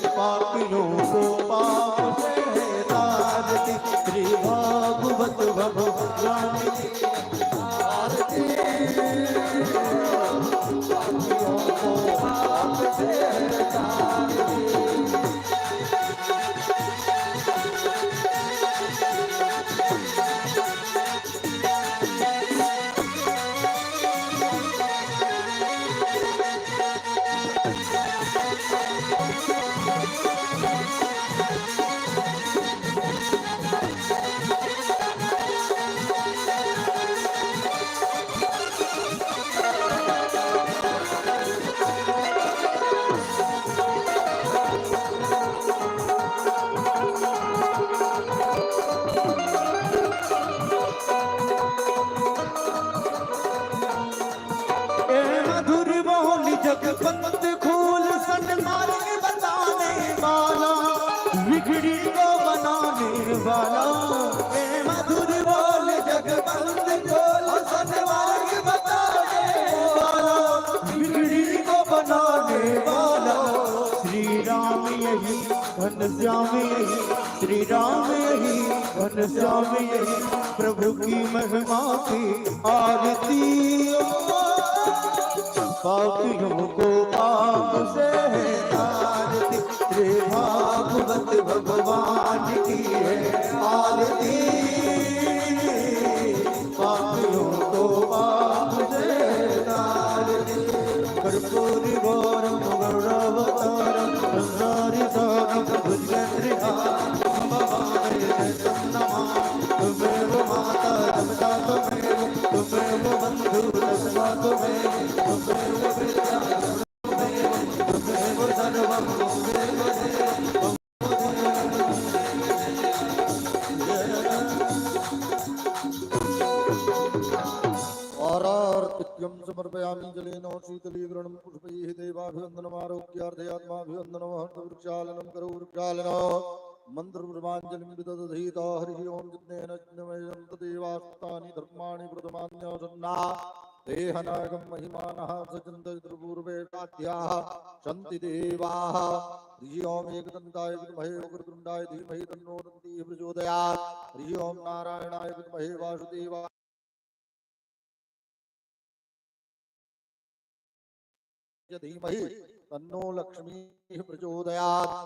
पापियों को पाप से तारती, श्री भागवत भगवान की आरती। पापियों को पाप से तारती। जगपंत खोल सन्मार्ग बताने वाला, बिगड़ी को बनाने वाला। ए मधुर बोल जगपंत खोल सन्मार्ग बताने वाला, बिगड़ी को बनाने वाला। श्री राम यही घनश्याम यही, श्री राम यही घनश्याम यही, प्रभु की महिमा की आरती। पापियों को पाप से तारती, श्री भागवत भगवान की है आरती। पापियों को पाप से तारती, कर्पूरी गौरम गौरवतारम संसारी सारम भुजगेन्द्रिहारम भवानी तुमेव माता पिता तुमेव, तुमेव बंधु सखा तुमेव, तुमेव विद्या तुमेव, तुमेव सर्वं तुमेव देव। आरार्तिक्यं समर्पयामि जलेन शीतलीकरणं पुष्पैः देवाभिवन्दनमारोग्यार्थयात्माभिवन्दनं वृक्षालनं करो वृक्षालनं मन्त्रपुष्पाञ्जलिं विदधीता हरिः ओं जिज्ञेन जिज्ञमयं तदेवास्तानि धर्माणि प्रथमान्यसन्ना देहनागं महिमानः सचन्तपूर्वे साध्याः सन्ति देवाः। हरिः ओं एकदन्ताय विद्महे वक्रतुण्डाय धीमहि तन्नो दन्तिः प्रचोदयात्। हरिः ओं नारायणाय विद्महे वासुदेवाय धीमहि तन्नो लक्ष्मीः प्रचोदयात्।